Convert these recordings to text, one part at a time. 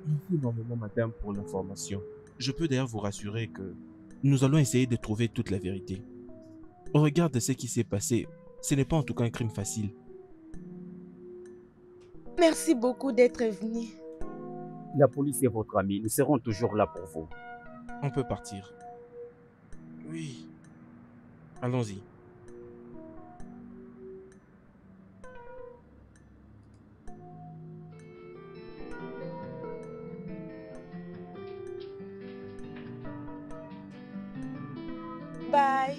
Merci énormément, madame, pour l'information. Je peux d'ailleurs vous rassurer que nous allons essayer de trouver toute la vérité. Au regard de ce qui s'est passé, ce n'est pas en tout cas un crime facile. Merci beaucoup d'être venu. La police est votre amie. Nous serons toujours là pour vous. On peut partir. Oui, allons-y. Bye.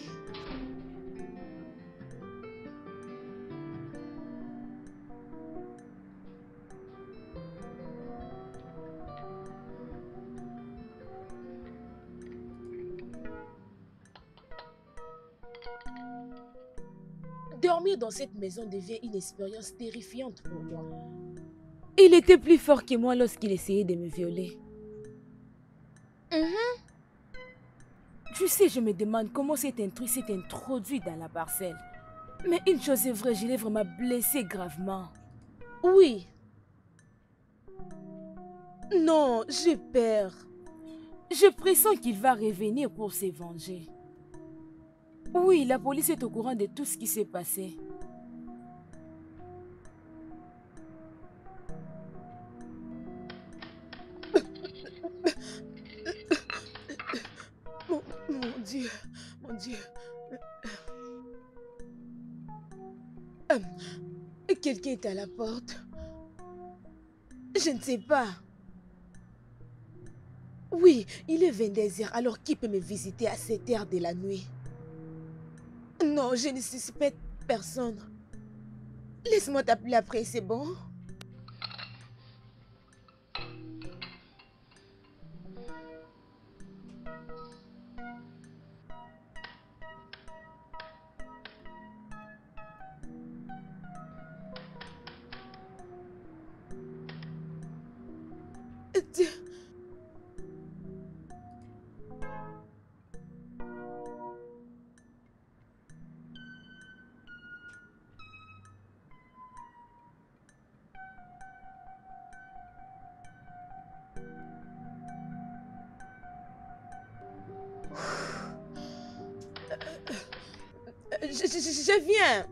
Dormir dans cette maison devient une expérience terrifiante pour moi. Il était plus fort que moi lorsqu'il essayait de me violer. Tu sais, je me demande comment cet intrus s'est introduit dans la parcelle. Mais une chose est vraie, je l'ai vraiment blessé gravement. Oui. Non, j'ai peur. Je pressens qu'il va revenir pour se venger. Oui, la police est au courant de tout ce qui s'est passé. Mon Dieu, mon Dieu. Quelqu'un est à la porte. Je ne sais pas. Oui, il est 22 heures, alors qui peut me visiter à cette heure de la nuit? Non, je ne suspecte personne. Laisse-moi t'appeler après, c'est bon? Je viens.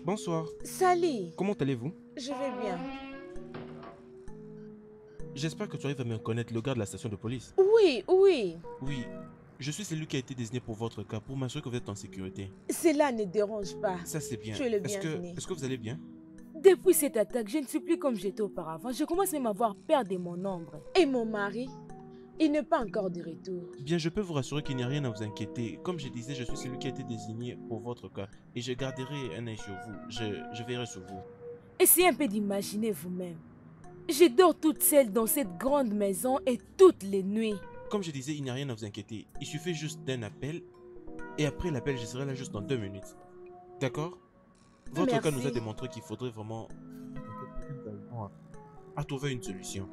Bonsoir. Sally, Comment allez-vous? je vais bien. J'espère que tu arrives à me reconnaître, le gars de la station de police. Oui, oui. Oui, je suis celui qui a été désigné pour votre cas, pour m'assurer que vous êtes en sécurité. Cela ne dérange pas. Ça, c'est bien. Tu es le Est-ce que, bienvenu. est-ce que vous allez bien? Depuis cette attaque, je ne suis plus comme j'étais auparavant. Je commence même à avoir peur de mon ombre. Et mon mari, il n'est pas encore de retour. Bien, je peux vous rassurer qu'il n'y a rien à vous inquiéter. Comme je disais, je suis celui qui a été désigné pour votre cas et je garderai un œil sur vous. Je veillerai sur vous. Essayez un peu d'imaginer vous-même. Je dors toute seule dans cette grande maison et toutes les nuits. Comme je disais, il n'y a rien à vous inquiéter. Il suffit juste d'un appel et après l'appel, je serai là juste dans 2 minutes. D'accord? Votre cas nous a Merci. démontré qu'il faudrait vraiment à trouver une solution.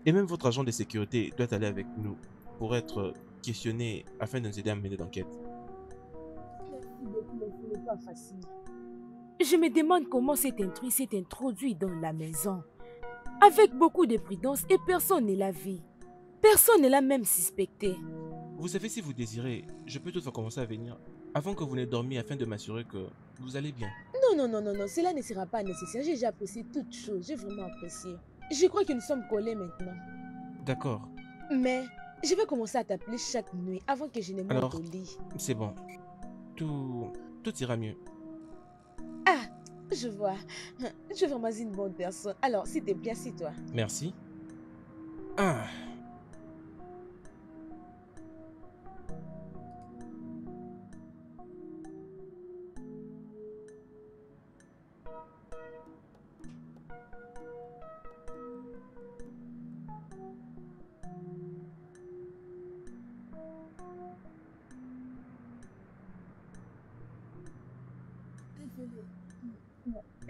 Et même votre agent de sécurité doit aller avec nous pour être questionné afin de nous aider à mener l'enquête. Ce n'est pas facile. Je me demande comment cet intrus s'est introduit dans la maison. Avec beaucoup de prudence et personne ne l'a vu. Personne ne l'a même suspecté. Vous savez, si vous désirez, je peux toutefois commencer à venir avant que vous ne dormiez afin de m'assurer que vous allez bien. Non, non, non, non, non, cela ne sera pas nécessaire. J'ai déjà apprécié toute chose. J'ai vraiment apprécié. Je crois que nous sommes collés maintenant. D'accord. Mais je vais commencer à t'appeler chaque nuit avant que je ne monte Alors, au lit. c'est bon. Tout ira mieux. Ah, je vois. Tu es vraiment une bonne personne. Alors, s'il te plaît, assieds-toi. Merci. Ah,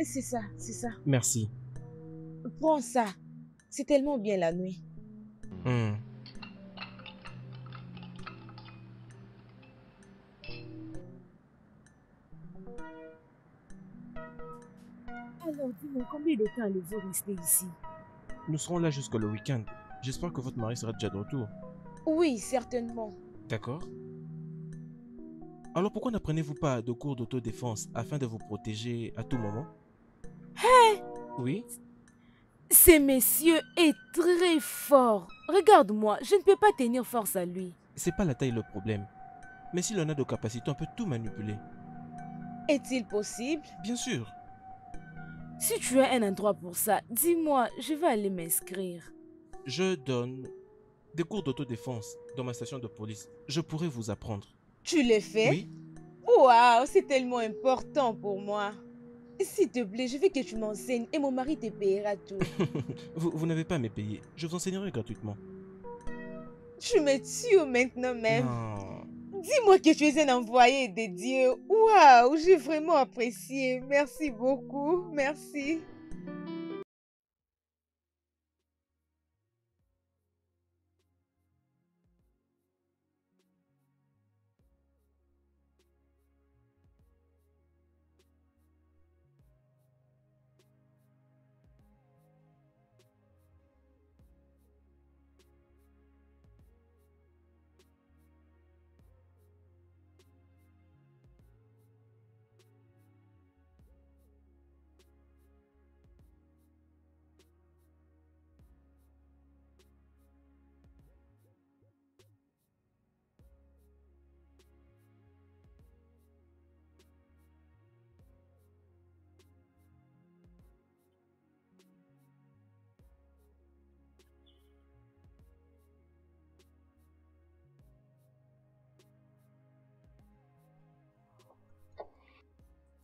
C'est ça, c'est ça. merci. Prends ça. C'est tellement bien la nuit. Hmm. Alors dis-moi, combien de temps allez-vous rester ici? Nous serons là jusqu'au le week-end. J'espère que votre mari sera déjà de retour. Oui, certainement. D'accord? Alors pourquoi n'apprenez-vous pas de cours d'autodéfense afin de vous protéger à tout moment? Oui? Ce monsieur est très fort. Regarde-moi, je ne peux pas tenir force à lui. C'est pas la taille le problème. Mais si l'on a de capacités, on peut tout manipuler. Est-il possible? Bien sûr. Si tu as un endroit pour ça, dis-moi, je vais aller m'inscrire. Je donne des cours d'autodéfense dans ma station de police. Je pourrais vous apprendre. Tu les fais? Oui? Waouh, c'est tellement important pour moi. S'il te plaît, je veux que tu m'enseignes et mon mari te payera tout. Vous n'avez pas à me payer. Je vous enseignerai gratuitement. Tu me tues maintenant même. Non. Dis-moi que tu es un envoyé de Dieu. Waouh, j'ai vraiment apprécié. Merci beaucoup. Merci.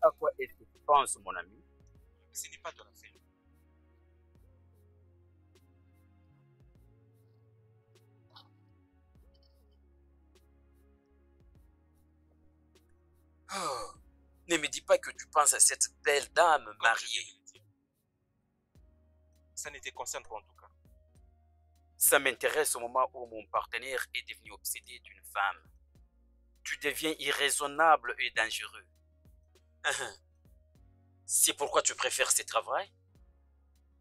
À quoi est-ce que tu penses, mon ami? Ce n'est pas ton affaire. Oh, ne me dis pas que tu penses à cette belle dame mariée. Ça ne te concerne pas en tout cas. Ça m'intéresse au moment où mon partenaire est devenu obsédé d'une femme. Tu deviens irraisonnable et dangereux. C'est pourquoi tu préfères ce travail?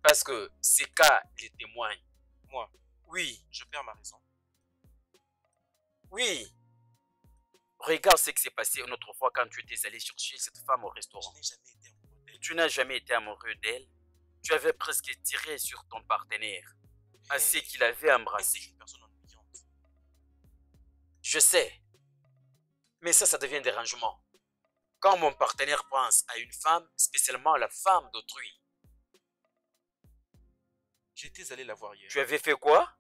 Parce que ces cas les témoignent. Moi, Oui, je perds ma raison. oui. Regarde ce qui s'est passé une autre fois quand tu étais allé chercher cette femme au Je restaurant. n'ai jamais été amoureux d'elle. Tu n'as jamais été amoureux d'elle. Tu avais presque tiré sur ton partenaire, assez qu'il avait Elle embrassé. est une personne ennuyante. Je sais, mais ça devient dérangement. Quand mon partenaire pense à une femme, spécialement la femme d'autrui, J'étais allé la voir hier. tu avais fait quoi?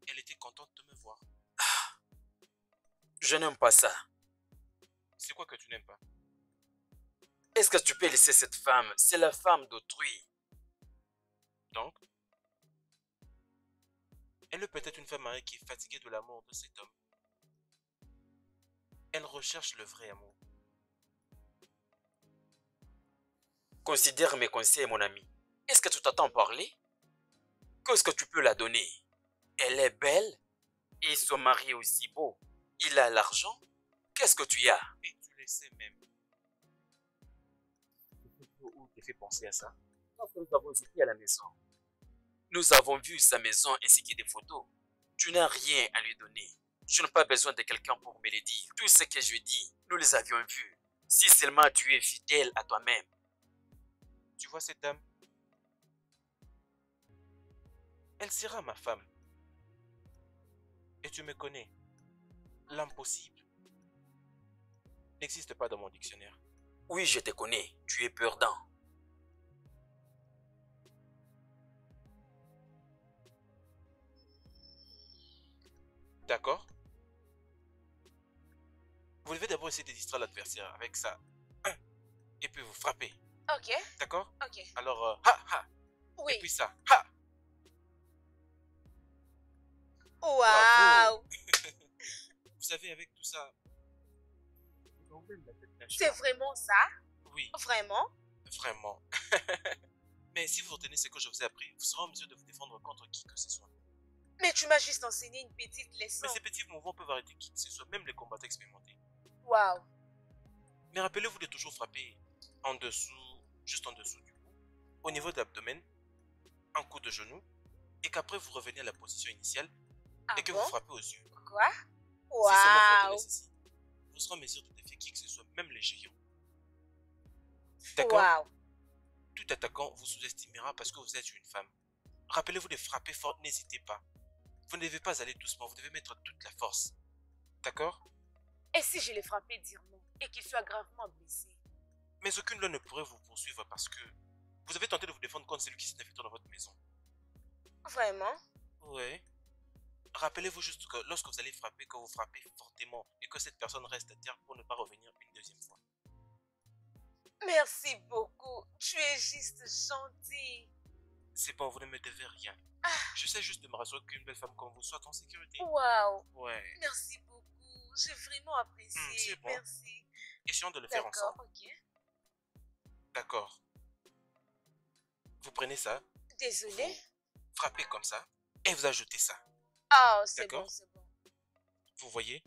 Elle était contente de me voir. Je n'aime pas ça. C'est quoi que tu n'aimes pas? Est-ce que tu peux laisser cette femme? C'est la femme d'autrui. Donc, elle est peut-être une femme mariée qui est fatiguée de l'amour de cet homme. Elle recherche le vrai amour. Considère mes conseils, mon ami. Est-ce que tu t'attends à parler? Qu'est-ce que tu peux la donner? Elle est belle et son mari est aussi beau. Il a l'argent. Qu'est-ce que tu as? Et tu le sais même. Où te fait penser à ça? Lorsque nous avons été à la maison, nous avons vu sa maison ainsi que des photos. Tu n'as rien à lui donner. Je n'ai pas besoin de quelqu'un pour me le dire. Tout ce que je dis, nous les avions vus. Si seulement tu es fidèle à toi-même. Tu vois cette dame? Elle sera ma femme. Et tu me connais. L'impossible n'existe pas dans mon dictionnaire. Oui, je te connais. Tu es perdant. D'accord? Vous devez d'abord essayer de distraire l'adversaire avec ça. Et puis vous frappez. Ok, D'accord? ok. Alors, ha, ha. Oui. Et puis ça, ha. Waouh, Vous savez, avec tout ça... c'est vraiment ça? Oui, Vraiment? vraiment. Mais si vous retenez ce que je vous ai appris, vous serez en mesure de vous défendre contre qui que ce soit. Mais tu m'as juste enseigné une petite leçon. Mais ces petits mouvements peuvent arrêter qui que ce soit, même les combattants expérimentés. Waouh. Mais rappelez-vous de toujours frapper en dessous, juste en dessous du cou, au niveau de l'abdomen, un coup de genou, et qu'après vous revenez à la position initiale Ah et que bon? vous frappez aux yeux. Quoi? Si seulement vous retenez Waouh! ceci, vous serez en mesure de défier qui que ce soit, même les géants. D'accord? Waouh! Tout attaquant vous sous-estimera parce que vous êtes une femme. Rappelez-vous de frapper fort, n'hésitez pas. Vous ne devez pas aller doucement, vous devez mettre toute la force. D'accord? Et si je l'ai frappé durement et qu'il soit gravement blessé? Mais aucune loi ne pourrait vous poursuivre parce que vous avez tenté de vous défendre contre celui qui s'est infiltré dans votre maison. Vraiment? Ouais. Rappelez-vous juste que lorsque vous allez frapper, que vous frappez fortement et que cette personne reste à terre pour ne pas revenir une deuxième fois. Merci beaucoup. Tu es juste gentil. C'est bon, vous ne me devez rien. Je sais juste de me rassurer qu'une belle femme comme vous soit en sécurité. Waouh! Ouais. Merci beaucoup. J'ai vraiment apprécié. C'est bon. Merci. Essayons de le faire D'accord, ensemble. ok. D'accord. Vous prenez ça, Désolée. vous frappez comme ça et vous ajoutez ça. Oh, c'est D'accord. bon, c'est bon. Vous voyez?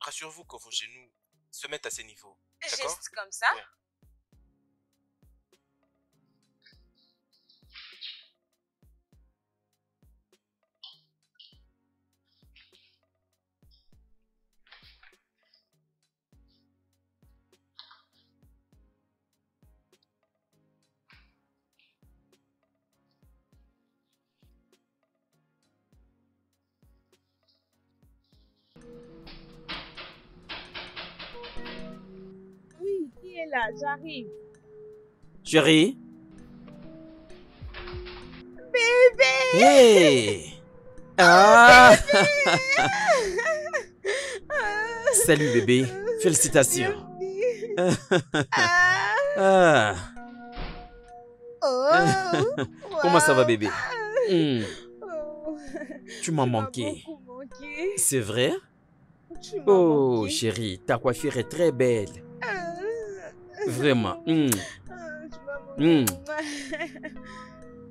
Rassurez-vous que vos genoux se mettent à ces niveaux. D'accord? Juste comme ça? Ouais. Oui, qui est là? J'arrive. Chérie? Bébé! Hey! Ah! Salut bébé, félicitations. Ah. Comment ça va bébé? Tu m'as manqué. C'est vrai? Tu m'as Oh manqué. chérie, ta coiffure est très belle. Vraiment. Tu m'as manqué.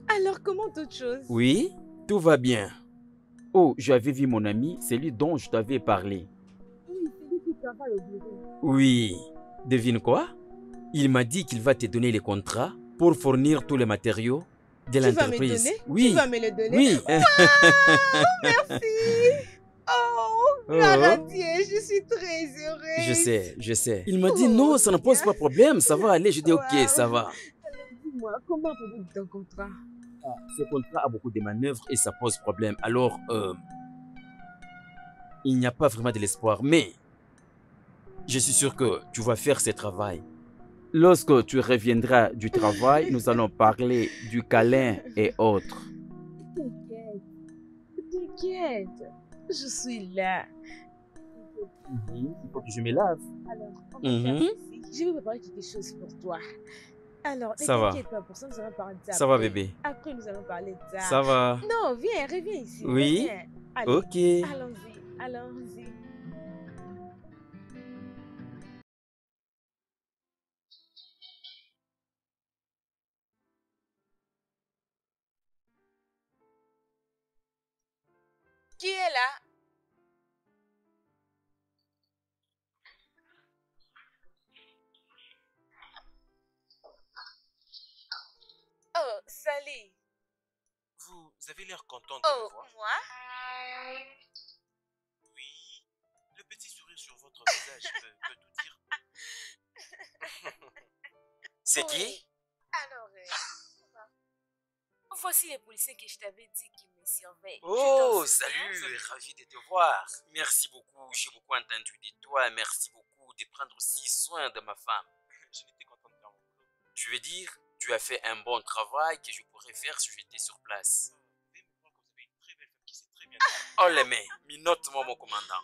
Alors, comment d'autres choses? Oui, tout va bien. Oh, j'avais vu mon ami, c'est lui dont je t'avais parlé. Oui, c'est lui qui travaille au bureau. Oui, devine quoi? Il m'a dit qu'il va te donner les contrats pour fournir tous les matériaux de Tu vas me l'entreprise. donner? Oui. Tu vas me le donner? Oui. Merci. Oh, Garantier, je suis très heureuse. Je sais. Il m'a dit non, ça ne pose pas problème, ça va aller. Je dis ok, Wow. ça va. Alors, dis-moi, comment avez-vous ton contrat? Ce contrat a beaucoup de manœuvres et ça pose problème. Alors, il n'y a pas vraiment de l'espoir, mais je suis sûr que tu vas faire ce travail. Lorsque tu reviendras du travail, nous allons parler du câlin et autres. T'inquiète. Je suis là. Il faut que je me lave. Alors, on va faire ceci. Je vais préparer quelque chose pour toi. Alors, ne Ça va. t'inquiète pas pour ça, nous allons parler de ça. Ça va, après. bébé. Après, nous allons parler de ça. Ça va. Non, viens, reviens ici. Oui. Reviens. Allez, Ok. allons-y, allons-y. Qui est là? Oh, salut. Vous avez l'air content de me Oh, voir. moi? Oui. Le petit sourire sur votre visage peut tout dire. C'est Oui. Alors, Voici les policiers que je t'avais dit qui me surveillent. Tu Oh, t'en souviens? salut, ravi de te voir. Merci beaucoup, j'ai beaucoup entendu de toi. Merci beaucoup de prendre aussi soin de ma femme. Je n'étais content de faire mon boulot. Tu veux dire, tu as fait un bon travail que je pourrais faire si j'étais sur place. Vous devez me croire que vous avez une très belle femme qui sait très bien. Oh les mains, minote-moi mon commandant.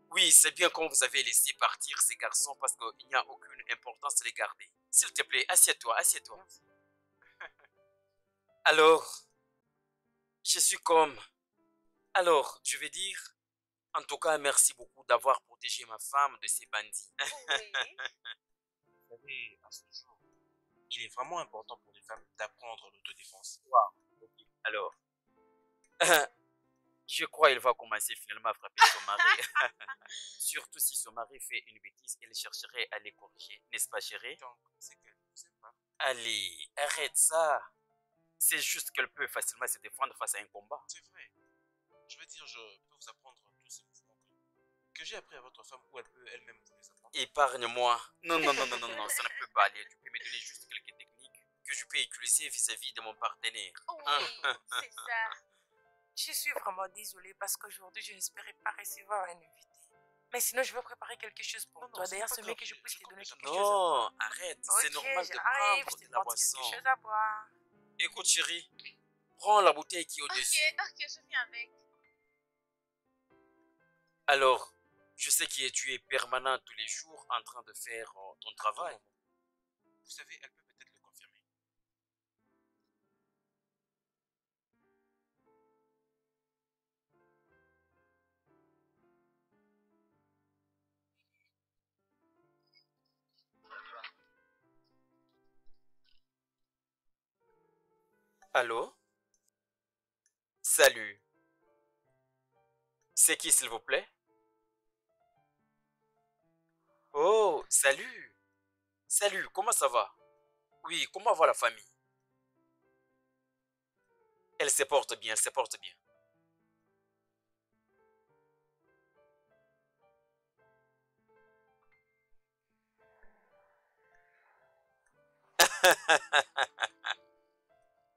Oui, c'est bien quand vous avez laissé partir ces garçons parce qu'il n'y a aucune importance de les garder. S'il te plaît, assieds-toi, assieds-toi. Merci. Alors, je suis comme... Alors, je vais dire, en tout cas, merci beaucoup d'avoir protégé ma femme de ces bandits. oui. Vous savez, à ce jour, il est vraiment important pour les femmes d'apprendre l'autodéfense. Alors, Je crois qu'il va commencer finalement à frapper son mari. Surtout si son mari fait une bêtise, elle chercherait à les corriger. N'est-ce pas, chérie? Donc, c'est qu'elle ne vous aime pas. Allez, arrête ça. C'est juste qu'elle peut facilement se défendre face à un combat. C'est vrai. Je veux dire, je peux vous apprendre tous ces mouvements que j'ai appris à votre femme ou elle peut elle-même vous les apprendre. Épargne-moi. Non, non, non, non, non, non, ça ne peut pas aller. Tu peux me donner juste quelques techniques que je peux utiliser vis-à-vis de mon partenaire. Oui, c'est ça. Je suis vraiment désolée parce qu'aujourd'hui, je n'espérais pas recevoir un invité. Mais sinon, je vais préparer quelque chose pour toi. D'ailleurs, c'est mieux que je puisse te donner quelque chose à boire. Non, arrête. C'est Ok, normal de j'arrive, prendre je de te la porte quelque boisson. chose à boire. Écoute, chérie, prends la bouteille qui est Ok, au-dessus. je viens avec. Alors, je sais que tu es permanent tous les jours en train de faire ton travail. Vous savez, elle peut peut-être le confirmer. Allô? Salut. C'est qui, s'il vous plaît? Oh, salut. Salut, comment ça va? Oui, comment va la famille? Elle se porte bien, elle se porte bien.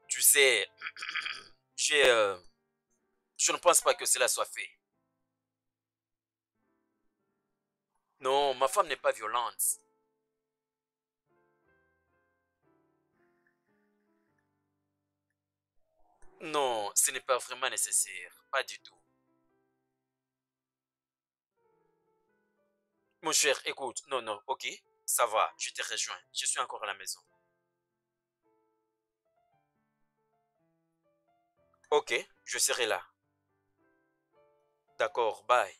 Tu sais, j'ai, je ne pense pas que cela soit fait. Non, ma femme n'est pas violente. Non, ce n'est pas vraiment nécessaire. Pas du tout. Mon cher, écoute, non, non, ok, ça va, je te rejoins. Je suis encore à la maison. Ok, je serai là. D'accord, bye.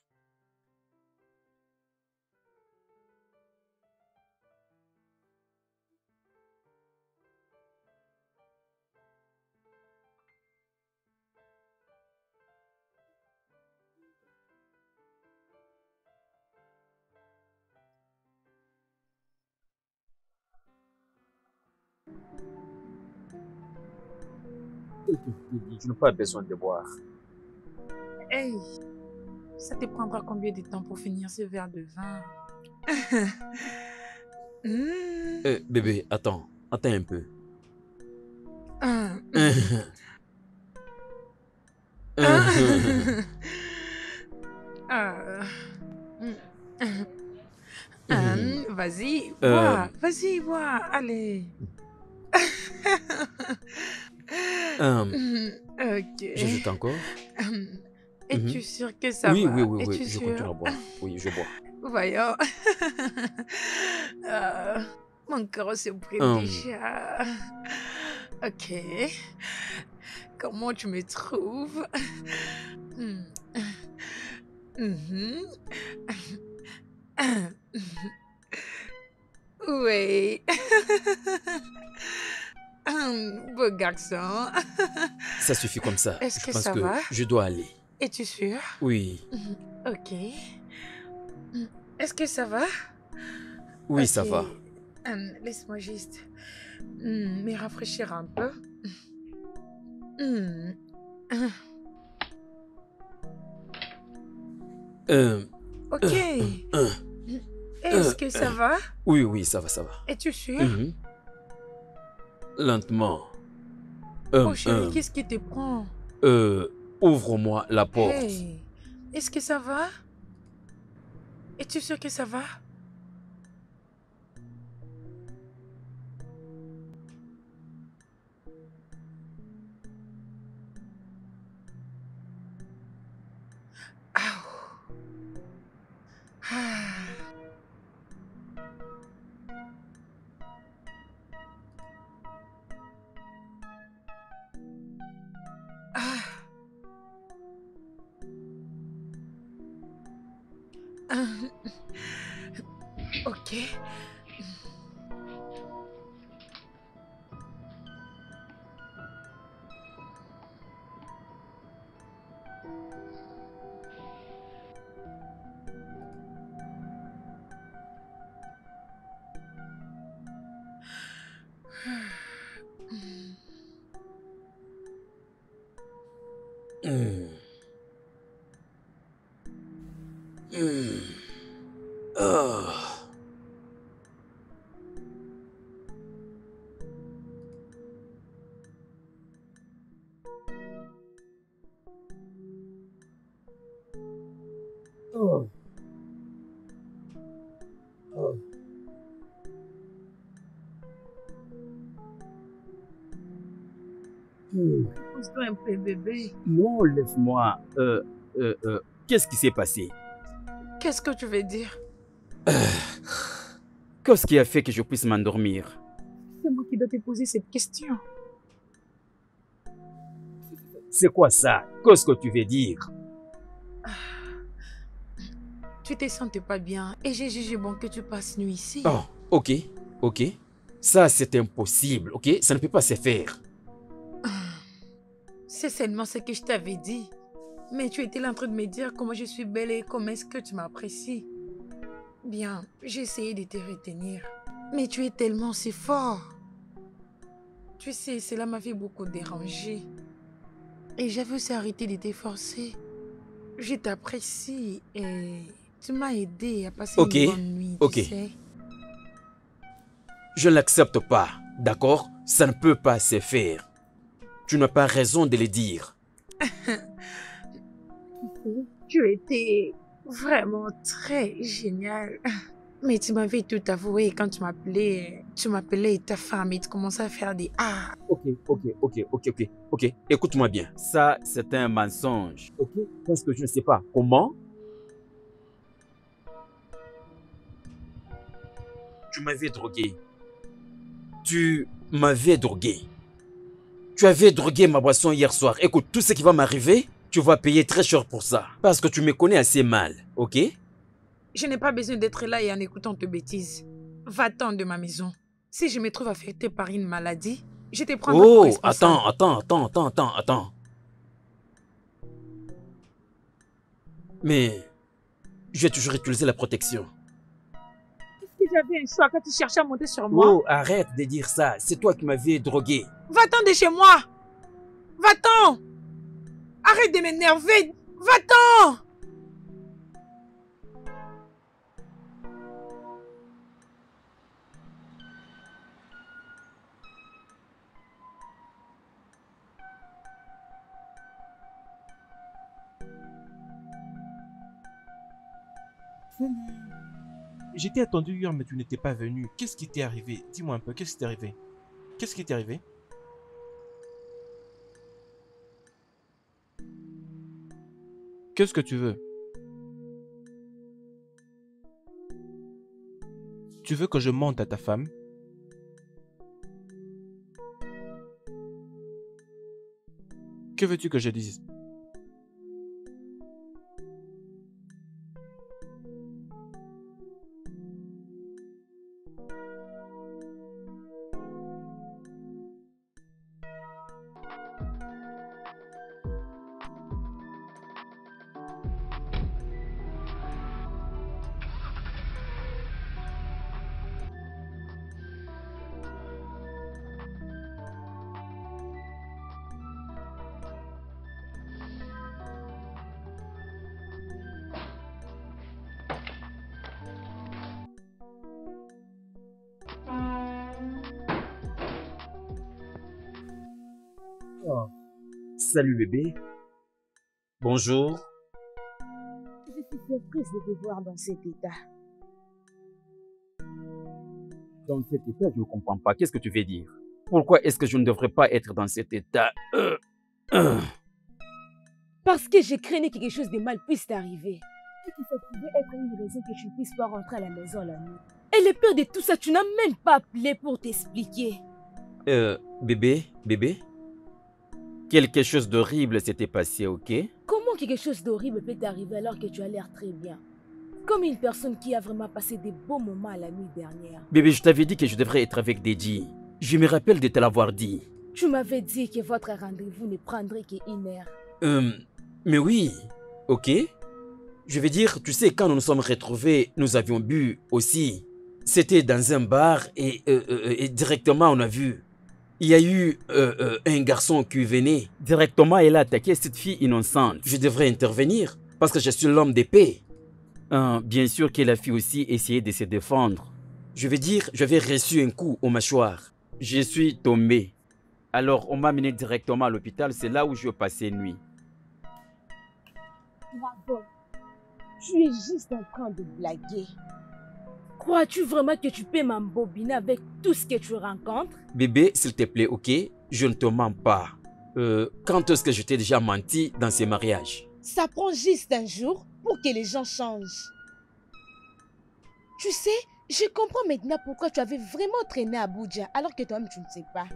Je n'ai pas besoin de boire. Hey, ça te prendra combien de temps pour finir ce verre de vin? Bébé, attends un peu. Vas-y, bois, allez. Ok. J'ajoute encore? Es-tu sûr que ça Oui, va? oui, oui, oui, Es-tu je sûr? continue à boire. Oui, je bois. Voyons. Mon corps se brûle déjà. Ok. Comment tu me trouves? Mhm. Oui. Beau garçon. Ça suffit comme ça. Est-ce Je que pense ça que va? je dois aller. Es-tu sûr? Oui, Ok. Est-ce que ça va? oui, Ok. ça va. Laisse-moi juste me rafraîchir un peu. Hmm. Ok. Est-ce que ça va? Oui, oui, ça va, ça va. Es-tu sûr? Lentement. Oh chérie, qu'est-ce qui te prend? Ouvre-moi la porte. Hey, est-ce que ça va? Es-tu sûr que ça va? Ah. Ah. Ok. Hmm. Hmm. Ah. Oh. Oh. Pousse-toi un peu, bébé. Non, laisse-moi. Qu'est-ce qui s'est passé? Qu'est-ce que tu veux dire? Qu'est-ce qui a fait que je puisse m'endormir? C'est moi qui dois te poser cette question. C'est quoi ça? Qu'est-ce que tu veux dire? Tu te sentais pas bien et j'ai jugé bon que tu passes nuit ici. Oh, ok, ok. Ça, c'est impossible, ok? Ça ne peut pas se faire. C'est seulement ce que je t'avais dit. Mais tu étais là en train de me dire comment je suis belle et comment est-ce que tu m'apprécies. Bien, j'ai essayé de te retenir. Mais tu es tellement si fort. Tu sais, cela m'avait beaucoup dérangé. Et j'avais aussi arrêté de te forcer. Je t'apprécie et tu m'as aidé à passer Ok, une bonne nuit, ok. tu sais. Je ne l'accepte pas, d'accord? Ça ne peut pas se faire. Tu n'as pas raison de le dire. Tu étais vraiment très génial. Mais tu m'avais tout avoué quand tu m'appelais ta femme et tu commençais à faire des ah. Ok. Écoute-moi bien. Ça, c'est un mensonge. Ok? Parce que je ne sais pas comment. Tu m'avais drogué. Tu m'avais drogué. Tu avais drogué ma boisson hier soir. Écoute, tout ce qui va m'arriver, tu vas payer très cher pour ça. Parce que tu me connais assez mal, ok? Je n'ai pas besoin d'être là et en écoutant tes bêtises. Va-t'en de ma maison. Si je me trouve affectée par une maladie, je te prendrai pour Oh, responsable. attends. Mais j'ai toujours utilisé la protection. Est-ce que j'avais un choix quand tu cherchais à monter sur moi? Oh, arrête de dire ça. C'est toi qui m'avais drogué. Va-t'en de chez moi! Va-t'en! Arrête de m'énerver! Va-t'en! Je t'ai attendu hier, mais tu n'étais pas venu. Qu'est-ce qui t'est arrivé? Dis-moi un peu, qu'est-ce qui t'est arrivé? Qu'est-ce qui t'est arrivé? Qu'est-ce que tu veux? Tu veux que je mente à ta femme? Que veux-tu que je dise? Oh. Salut bébé. Bonjour. Je suis surprise de te voir dans cet état. Dans cet état, je ne comprends pas. Qu'est-ce que tu veux dire? Pourquoi est-ce que je ne devrais pas être dans cet état? Parce que je craignais que quelque chose de mal puisse t'arriver. Et que ça pouvait être une raison que tu ne puisses pas rentrer à la maison la nuit. Et le pire de tout ça, tu n'as même pas appelé pour t'expliquer. Bébé? Quelque chose d'horrible s'était passé, ok? Comment quelque chose d'horrible peut t'arriver alors que tu as l'air très bien? Comme une personne qui a vraiment passé des beaux moments la nuit dernière. Bébé, je t'avais dit que je devrais être avec Deji. Je me rappelle de te l'avoir dit. Tu m'avais dit que votre rendez-vous ne prendrait qu'une heure. Mais oui, ok? Je veux dire, tu sais, quand nous nous sommes retrouvés, nous avions bu aussi. C'était dans un bar et directement on a vu. Il y a eu un garçon qui venait. Directement, il a attaqué cette fille innocente. Je devrais intervenir parce que je suis l'homme d'épée. Bien sûr que la fille aussi essayait de se défendre. Je veux dire, j'avais reçu un coup au mâchoire. Je suis tombé. Alors, on m'a amené directement à l'hôpital. C'est là où je passais nuit. Bravo. Tu es juste en train de blaguer. Crois-tu vraiment que tu peux m'embobiner avec tout ce que tu rencontres? Bébé, s'il te plaît, ok? Je ne te mens pas. Quand est-ce que je t'ai déjà menti dans ces mariages? Ça prend juste un jour pour que les gens changent. Tu sais, je comprends maintenant pourquoi tu avais vraiment traîné à Abuja alors que toi-même tu ne sais pas.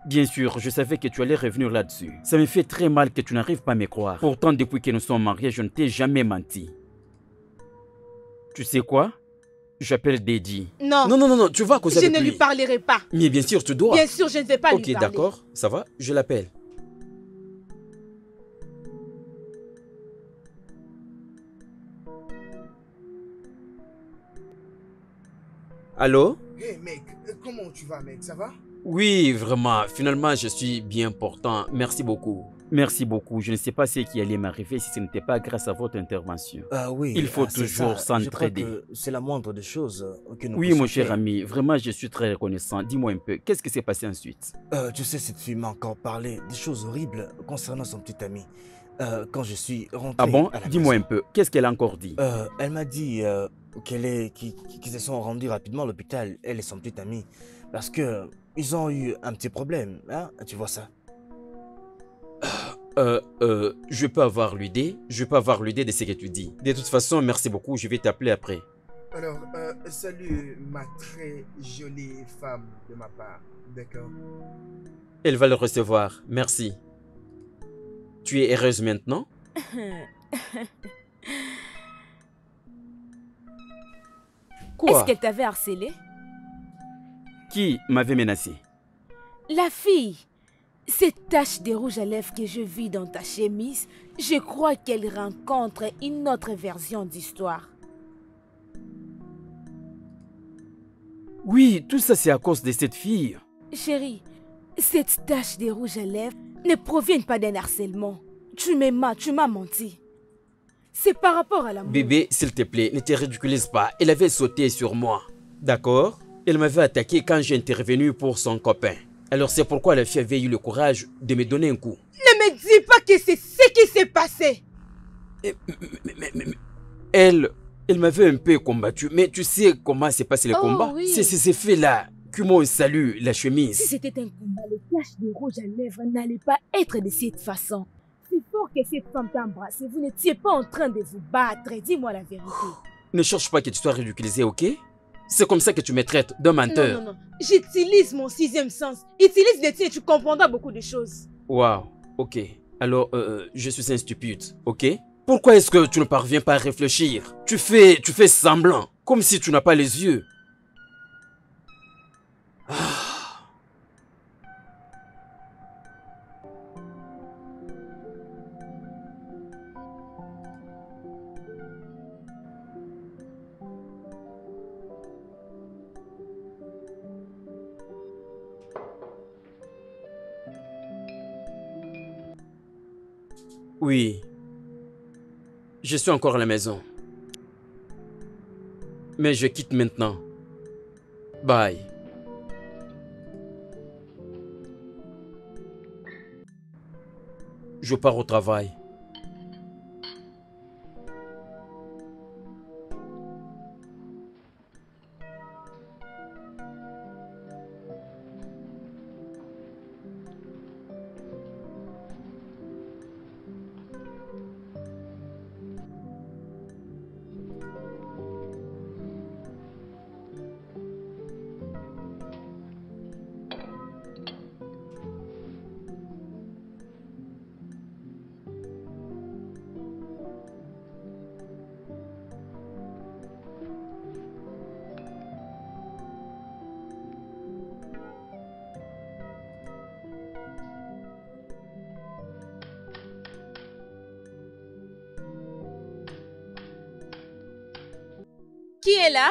Bien sûr, je savais que tu allais revenir là-dessus. Ça me fait très mal que tu n'arrives pas à me croire. Pourtant, depuis que nous sommes mariés, je ne t'ai jamais menti. Tu sais quoi? J'appelle Dedi. Non. Non, tu vas causer avec lui. Je ne lui parlerai pas. Mais bien sûr, tu dois. Bien sûr, je ne vais pas lui parler. Ok, d'accord, ça va, je l'appelle. Allô? Hey mec, comment tu vas mec, ça va? Oui, vraiment, finalement je suis bien portant, merci beaucoup. Merci beaucoup, je ne sais pas ce qui allait m'arriver si ce n'était pas grâce à votre intervention. Ah oui. Il faut toujours s'entraider. C'est la moindre des choses que nous Oui mon cher ami, vraiment je suis très reconnaissant. Dis-moi un peu, qu'est-ce qui s'est passé ensuite? Tu sais, cette fille m'a encore parlé des choses horribles concernant son petit ami. Quand je suis rentré Ah bon? à la Dis-moi un maison. peu, qu'est-ce qu'elle a encore dit? Elle m'a dit qu'ils se sont rendus rapidement à l'hôpital, elle et son petit ami, parce que ils ont eu un petit problème, hein, tu vois ça? Je peux avoir l'idée? Je peux avoir l'idée de ce que tu dis. De toute façon, merci beaucoup, je vais t'appeler après. Alors, salut ma très jolie femme de ma part, d'accord? Elle va le recevoir, merci. Tu es heureuse maintenant? Quoi? Est-ce qu'elle t'avait harcelé? Qui m'avait menacé? La fille. Cette tache de rouge à lèvres que je vis dans ta chemise, je crois qu'elle rencontre une autre version d'histoire. Oui, tout ça c'est à cause de cette fille. Chérie, cette tache de rouge à lèvres ne provient pas d'un harcèlement. Tu m'as menti. C'est par rapport à l'amour. Bébé, s'il te plaît, ne te ridiculise pas. Elle avait sauté sur moi. D'accord? Elle m'avait attaqué quand j'ai intervenu pour son copain. Alors c'est pourquoi la fille avait eu le courage de me donner un coup. Ne me dis pas que c'est ce qui s'est passé. Mais elle m'avait un peu combattu. Mais tu sais comment s'est passé le combat? Oui. C'est ces faits-là qui m'ont salué la chemise. Si c'était un combat, les taches de rouge à lèvres n'allaient pas être de cette façon. C'est fort que cette femme t'embrasse. Vous n'étiez pas en train de vous battre. Dis-moi la vérité. Ne cherche pas que tu sois ridiculisé, ok? C'est comme ça que tu me traites d'un menteur. Non. J'utilise mon sixième sens. Utilise le tien et tu comprendras beaucoup de choses. Waouh, ok. Alors, je suis un stupide, ok? Pourquoi est-ce que tu ne parviens pas à réfléchir? Tu fais semblant, comme si tu n'as pas les yeux. Oui. Je suis encore à la maison. Mais je quitte maintenant. Bye. Je pars au travail. Qui est là?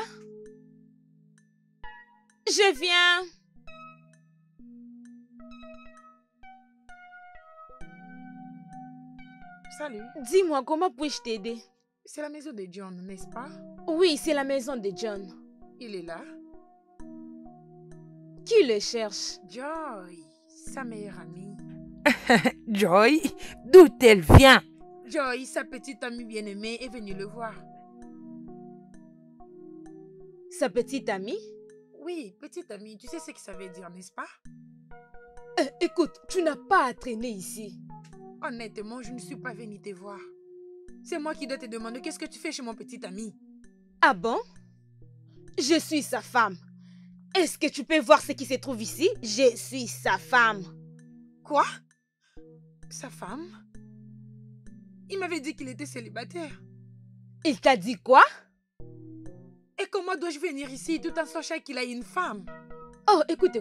Je viens. Salut. Dis-moi, comment puis-je t'aider? C'est la maison de John, n'est-ce pas? Oui, c'est la maison de John. Il est là. Qui le cherche? Joy, sa meilleure amie. Joy, d'où elle vient? Joy, sa petite amie bien-aimée, est venue le voir. Sa petite amie? Oui, petite amie, tu sais ce que ça veut dire, n'est-ce pas? Écoute, tu n'as pas à traîner ici. Honnêtement, je ne suis pas venue te voir. C'est moi qui dois te demander qu'est-ce que tu fais chez mon petit ami. Ah bon? Je suis sa femme. Est-ce que tu peux voir ce qui se trouve ici? Je suis sa femme. Quoi? Sa femme? Il m'avait dit qu'il était célibataire. Il t'a dit quoi? Et comment dois-je venir ici tout en sachant qu'il a une femme? Oh, écoute.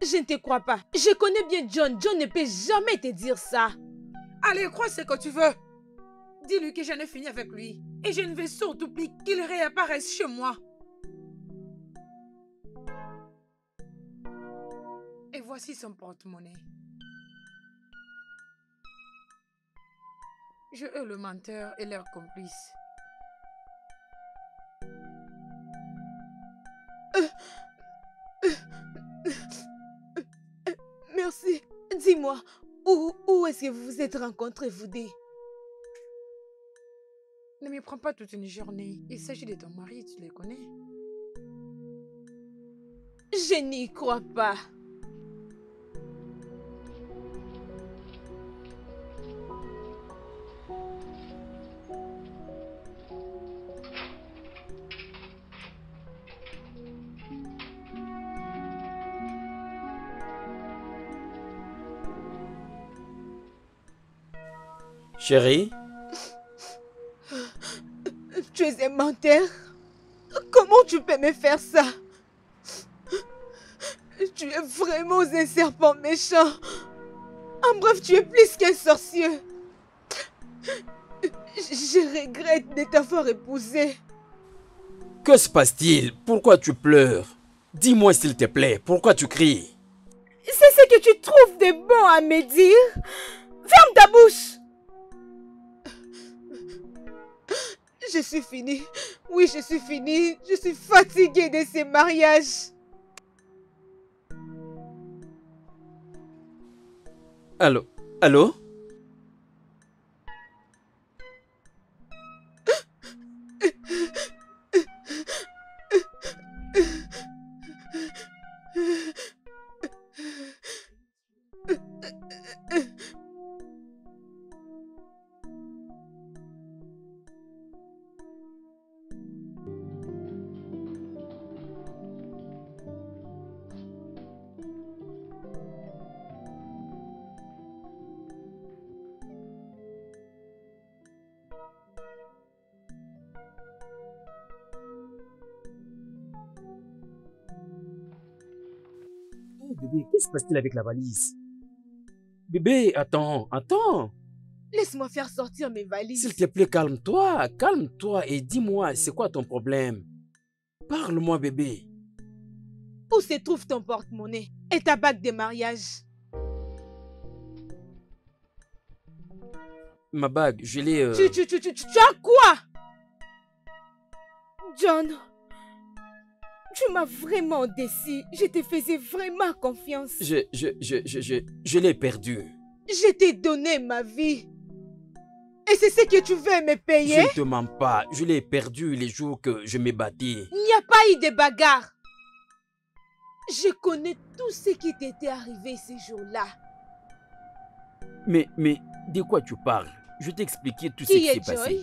Je ne te crois pas. Je connais bien John. John ne peut jamais te dire ça. Allez, crois ce que tu veux. Dis-lui que j'en ai fini avec lui. Et je ne veux surtout plus qu'il réapparaisse chez moi. Et voici son porte-monnaie. Je hais le menteur et leur complice. Merci. Dis-moi, où est-ce que vous vous êtes rencontrés, vous deux? Ne me prends pas toute une journée. Il s'agit de ton mari, tu les connais. Je n'y crois pas. Chérie? Tu es un menteur. Comment tu peux me faire ça? Tu es vraiment un serpent méchant. En bref, tu es plus qu'un sorcier. Je regrette de t'avoir épousé. Que se passe-t-il? Pourquoi tu pleures? Dis-moi s'il te plaît, pourquoi tu cries? C'est ce que tu trouves de bon à me dire? Ferme ta bouche! Je suis finie. Oui, je suis finie. Je suis fatiguée de ces mariages. Allô? Allô? Oh bébé, qu'est-ce qui se passe-t-il avec la valise? Bébé, attends. Laisse-moi faire sortir mes valises. S'il te plaît, calme-toi et dis-moi, c'est quoi ton problème? Parle-moi, bébé. Où se trouve ton porte-monnaie et ta bague de mariage? Ma bague, je l'ai... Tu as quoi? John, tu m'as vraiment déçu. Je te faisais vraiment confiance. Je l'ai perdu. Je t'ai donné ma vie. Et c'est ce que tu veux me payer? Je ne te mens pas, je l'ai perdu les jours que je me battais. Il n'y a pas eu de bagarre. Je connais tout ce qui t'était arrivé ces jours-là. Mais de quoi tu parles? Je t'ai expliqué tout ce qui s'est passé.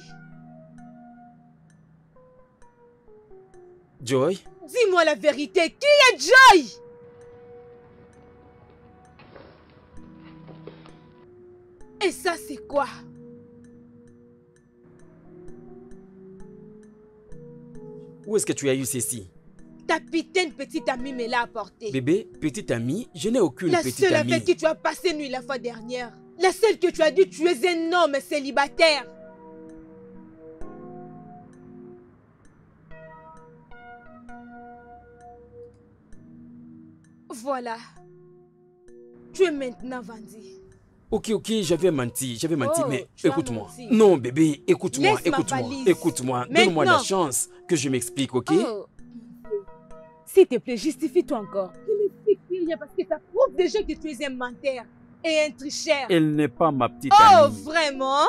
Joy? Dis-moi la vérité, qui est Joy? Et ça, c'est quoi? Où est-ce que tu as eu ceci? Ta putain petite amie me l'a apporté. Bébé, petite amie? Je n'ai aucune petite amie. La seule avec qui tu as passé nuit la fois dernière. La seule que tu as dit tu es un homme célibataire. Voilà. Tu es maintenant vendu. Ok, j'avais menti, Oh, mais tu as écoute-moi. menti. Non, bébé, écoute-moi, Laisse ma valise. écoute-moi. Donne-moi la Maintenant. chance que je m'explique, ok? Oh. S'il te plaît, justifie-toi encore. Je m'explique rien parce que ça prouve déjà que tu es un menteur et un tricheur. Elle n'est pas ma petite Oh, amie. vraiment?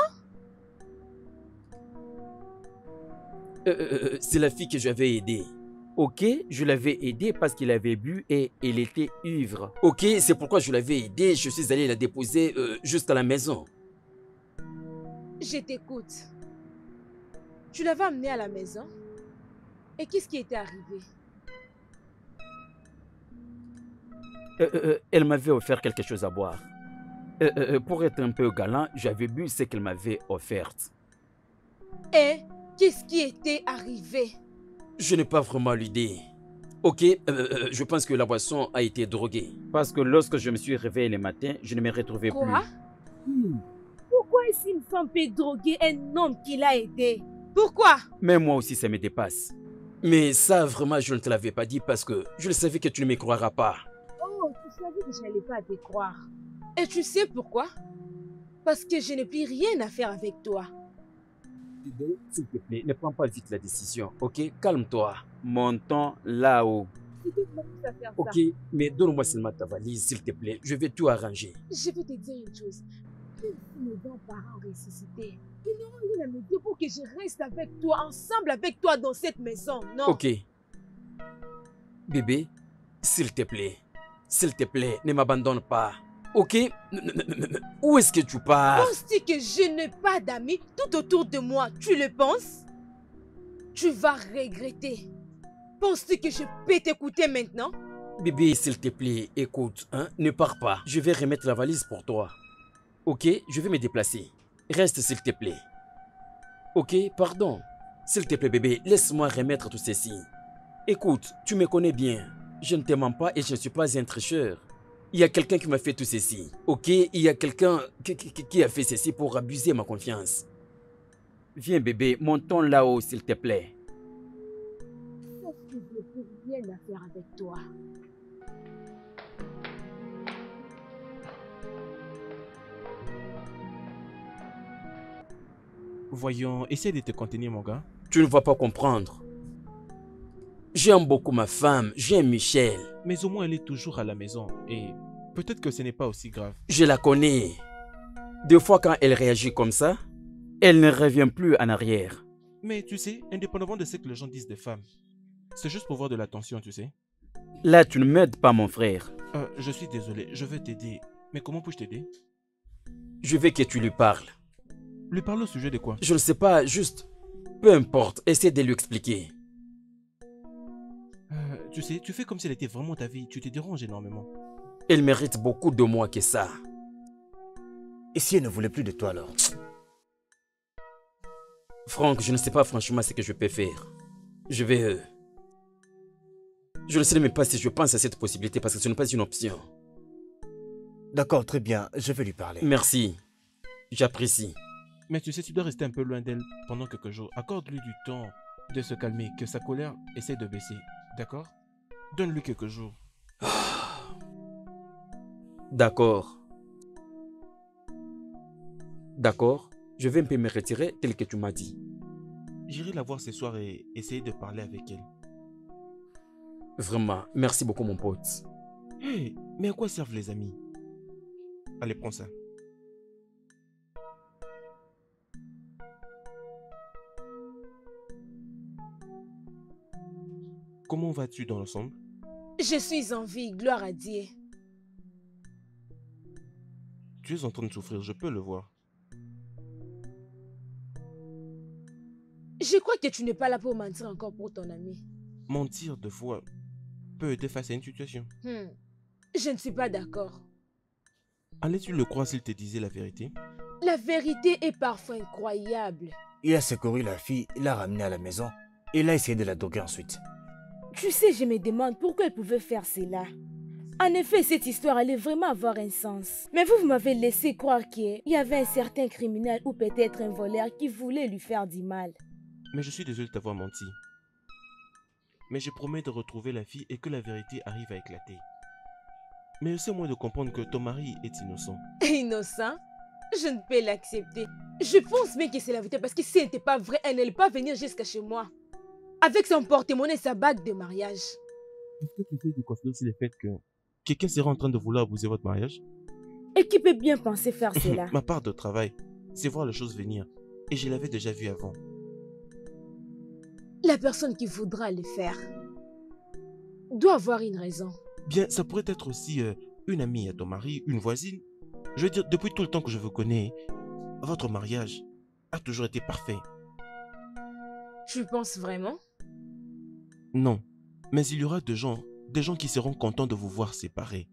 C'est la fille que j'avais aidée. Ok, je l'avais aidée parce qu'il avait bu et il était ivre. Ok, c'est pourquoi je l'avais aidée. Je suis allé la déposer juste à la maison. Je t'écoute. Tu l'avais amenée à la maison? Et qu'est-ce qui était arrivé? Elle m'avait offert quelque chose à boire. Pour être un peu galant, j'avais bu ce qu'elle m'avait offert. Et qu'est-ce qui était arrivé? Je n'ai pas vraiment l'idée. Ok, je pense que la boisson a été droguée. Parce que lorsque je me suis réveillé le matin, je ne me retrouvais Quoi? plus. Pourquoi est-ce qu'une femme peut droguer un homme qui l'a aidé? Pourquoi? Mais moi aussi, ça me dépasse. Mais ça, vraiment, je ne te l'avais pas dit parce que je le savais que tu ne me croiras pas. Oh, tu savais que je n'allais pas te croire. Et tu sais pourquoi? Parce que je n'ai plus rien à faire avec toi. S'il te plaît, ne prends pas vite la décision, ok? Calme-toi. Montons là-haut. C'est toi qui m'as poussé à faire Ok, ça. mais donne-moi seulement ta valise, s'il te plaît. Je vais tout arranger. Je vais te dire une chose. Même si mes grands-parents ressuscités, ils n'auront rien à me dire pour que je reste avec toi, ensemble avec toi dans cette maison, non? Ok. Bébé, s'il te plaît, ne m'abandonne pas. Ok? Où est-ce que tu pars? Penses-tu que je n'ai pas d'amis tout autour de moi? Tu le penses? Tu vas regretter. Penses-tu que je peux t'écouter maintenant? Bébé, s'il te plaît, écoute, hein, ne pars pas. Je vais remettre la valise pour toi. Ok, je vais me déplacer. Reste, s'il te plaît. Ok, pardon. S'il te plaît, bébé, laisse-moi remettre tout ceci. Écoute, tu me connais bien. Je ne te mens pas et je ne suis pas un tricheur. Il y a quelqu'un qui m'a fait tout ceci. Ok, il y a quelqu'un qui a fait ceci pour abuser ma confiance. Viens, bébé, montons là-haut, s'il te plaît. Sauf que je n'ai plus rien à faire avec toi. Voyons, essaie de te contenir, mon gars. Tu ne vas pas comprendre. J'aime beaucoup ma femme, j'aime Michel. Mais au moins, elle est toujours à la maison. Et peut-être que ce n'est pas aussi grave. Je la connais. Des fois, quand elle réagit comme ça, elle ne revient plus en arrière. Mais tu sais, indépendamment de ce que les gens disent des femmes, c'est juste pour voir de l'attention, tu sais. Là, tu ne m'aides pas, mon frère. Je suis désolé, je veux t'aider. Mais comment puis-je t'aider? Je veux que tu lui parles. Lui parle au sujet de quoi? Je ne sais pas, juste... Peu importe, essaie de lui expliquer. Tu sais, tu fais comme si elle était vraiment ta vie. Tu te déranges énormément. Elle mérite beaucoup de moi que ça. Et si elle ne voulait plus de toi alors? Franck, je ne sais pas franchement ce que je peux faire. Je vais... Je ne sais même pas si je pense à cette possibilité parce que ce n'est pas une option. D'accord, très bien, je vais lui parler. Merci. J'apprécie. Mais tu sais, tu dois rester un peu loin d'elle pendant quelques jours. Accorde-lui du temps de se calmer, que sa colère essaie de baisser. D'accord? Donne-lui quelques jours. D'accord. D'accord. Je vais un peu me retirer tel que tu m'as dit. J'irai la voir ce soir et essayer de parler avec elle. Vraiment, merci beaucoup mon pote. Hé, mais à quoi servent les amis? Allez, prends ça. Comment vas-tu dans l'ensemble? Je suis en vie, gloire à Dieu. Tu es en train de souffrir, je peux le voir. Je crois que tu n'es pas là pour mentir encore pour ton ami. Mentir de fois peut aider face à une situation. Je ne suis pas d'accord. Allais-tu le croire s'il te disait la vérité? La vérité est parfois incroyable. Il a secouru la fille, il l'a ramenée à la maison et il a essayé de la droguer ensuite. Tu sais, je me demande pourquoi elle pouvait faire cela. En effet, cette histoire allait vraiment avoir un sens. Mais vous m'avez laissé croire qu'il y avait un certain criminel ou peut-être un voleur qui voulait lui faire du mal. Mais je suis désolé de t'avoir menti. Mais je promets de retrouver la fille et que la vérité arrive à éclater. Mais essaie-moi de comprendre que ton mari est innocent. Innocent? Je ne peux l'accepter. Je pense bien que c'est la vérité parce que si ce n'était pas vrai, elle n'allait pas venir jusqu'à chez moi. Avec son porte-monnaie et sa bague de mariage. Est-ce que tu essaies de considérer aussi le fait que quelqu'un serait en train de vouloir abuser votre mariage? Et qui peut bien penser faire cela? Ma part de travail, c'est voir les choses venir. Et je l'avais déjà vu avant. La personne qui voudra le faire doit avoir une raison. Bien, ça pourrait être aussi une amie à ton mari, une voisine. Je veux dire, depuis tout le temps que je vous connais, votre mariage a toujours été parfait. Tu penses vraiment? Non, mais il y aura des gens qui seront contents de vous voir séparés.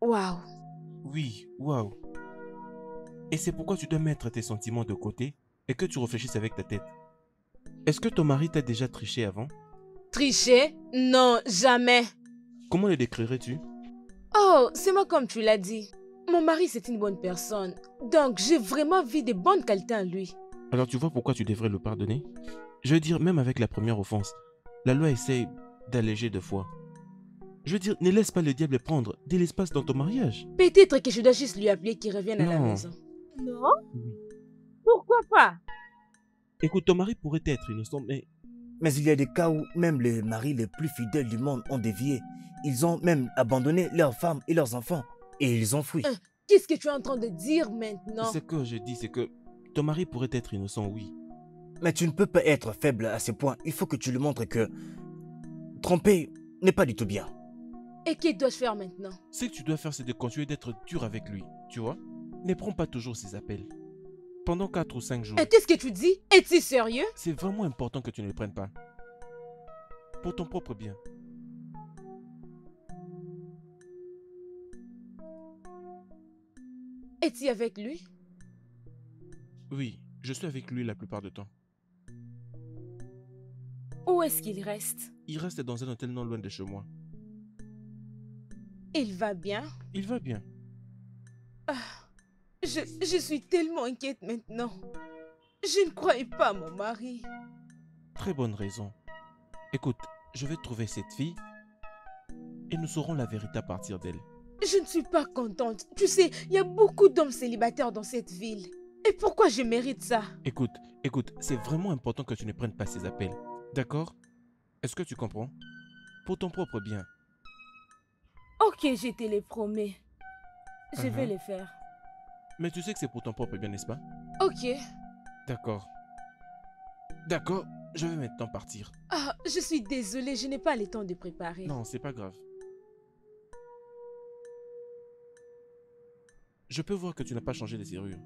Waouh! Oui, waouh. Et c'est pourquoi tu dois mettre tes sentiments de côté et que tu réfléchisses avec ta tête. Est-ce que ton mari t'a déjà triché avant? Tricher? Non, jamais. Comment le décrirais-tu? Oh, c'est moi comme tu l'as dit. Mon mari, c'est une bonne personne. Donc, j'ai vraiment vu de bonnes qualités en lui. Alors tu vois pourquoi tu devrais le pardonner? Je veux dire, même avec la première offense, la loi essaie d'alléger deux fois. Je veux dire, ne laisse pas le diable prendre de l'espace dans ton mariage. Peut-être que je dois juste lui appeler qu'il revienne à la Non. maison. Non? Oui. Pourquoi pas? Écoute, ton mari pourrait être innocent, mais... Mais il y a des cas où même les maris les plus fidèles du monde ont dévié. Ils ont même abandonné leurs femmes et leurs enfants. Et ils ont fui. Qu'est-ce que tu es en train de dire maintenant? Ce que je dis, c'est que ton mari pourrait être innocent, oui. Mais tu ne peux pas être faible à ce point. Il faut que tu lui montres que tromper n'est pas du tout bien. Et que dois-je faire maintenant? Ce que tu dois faire, c'est de continuer d'être dur avec lui, tu vois? Ne prends pas toujours ses appels. Pendant 4 ou 5 jours. Et qu'est-ce que tu dis? Es-tu sérieux? C'est vraiment important que tu ne le prennes pas. Pour ton propre bien. Es-tu avec lui? Oui, je suis avec lui la plupart du temps. Où est-ce qu'il reste? Il reste dans un hôtel non loin de chez moi. Il va bien? Il va bien. Je suis tellement inquiète maintenant. Je ne croyais pas à mon mari. Très bonne raison. Écoute, je vais trouver cette fille et nous saurons la vérité à partir d'elle. Je ne suis pas contente. Tu sais, il y a beaucoup d'hommes célibataires dans cette ville. Et pourquoi je mérite ça? Écoute, c'est vraiment important que tu ne prennes pas ces appels. D'accord? Est-ce que tu comprends? Pour ton propre bien. Ok, je te le promets. Je vais le faire. Mais tu sais que c'est pour ton propre bien, n'est-ce pas? Ok. D'accord. D'accord, je vais maintenant partir. Ah, je suis désolée, je n'ai pas le temps de préparer. Non, c'est pas grave. Je peux voir que tu n'as pas changé de serrure.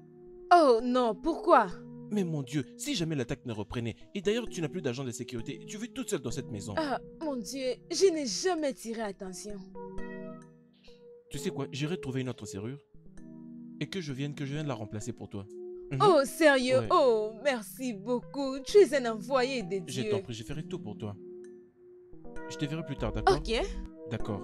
Oh non, pourquoi? Mais mon Dieu, si jamais l'attaque ne reprenait, et d'ailleurs tu n'as plus d'agent de sécurité, tu vis toute seule dans cette maison. Ah, mon Dieu, je n'ai jamais tiré attention. Tu sais quoi, j'irai trouver une autre serrure et que je vienne la remplacer pour toi. Oh, sérieux? Ouais. Oh, merci beaucoup. Tu es un envoyé de Je Dieu. t'en prie, je ferai tout pour toi. Je te verrai plus tard, d'accord? Ok. D'accord.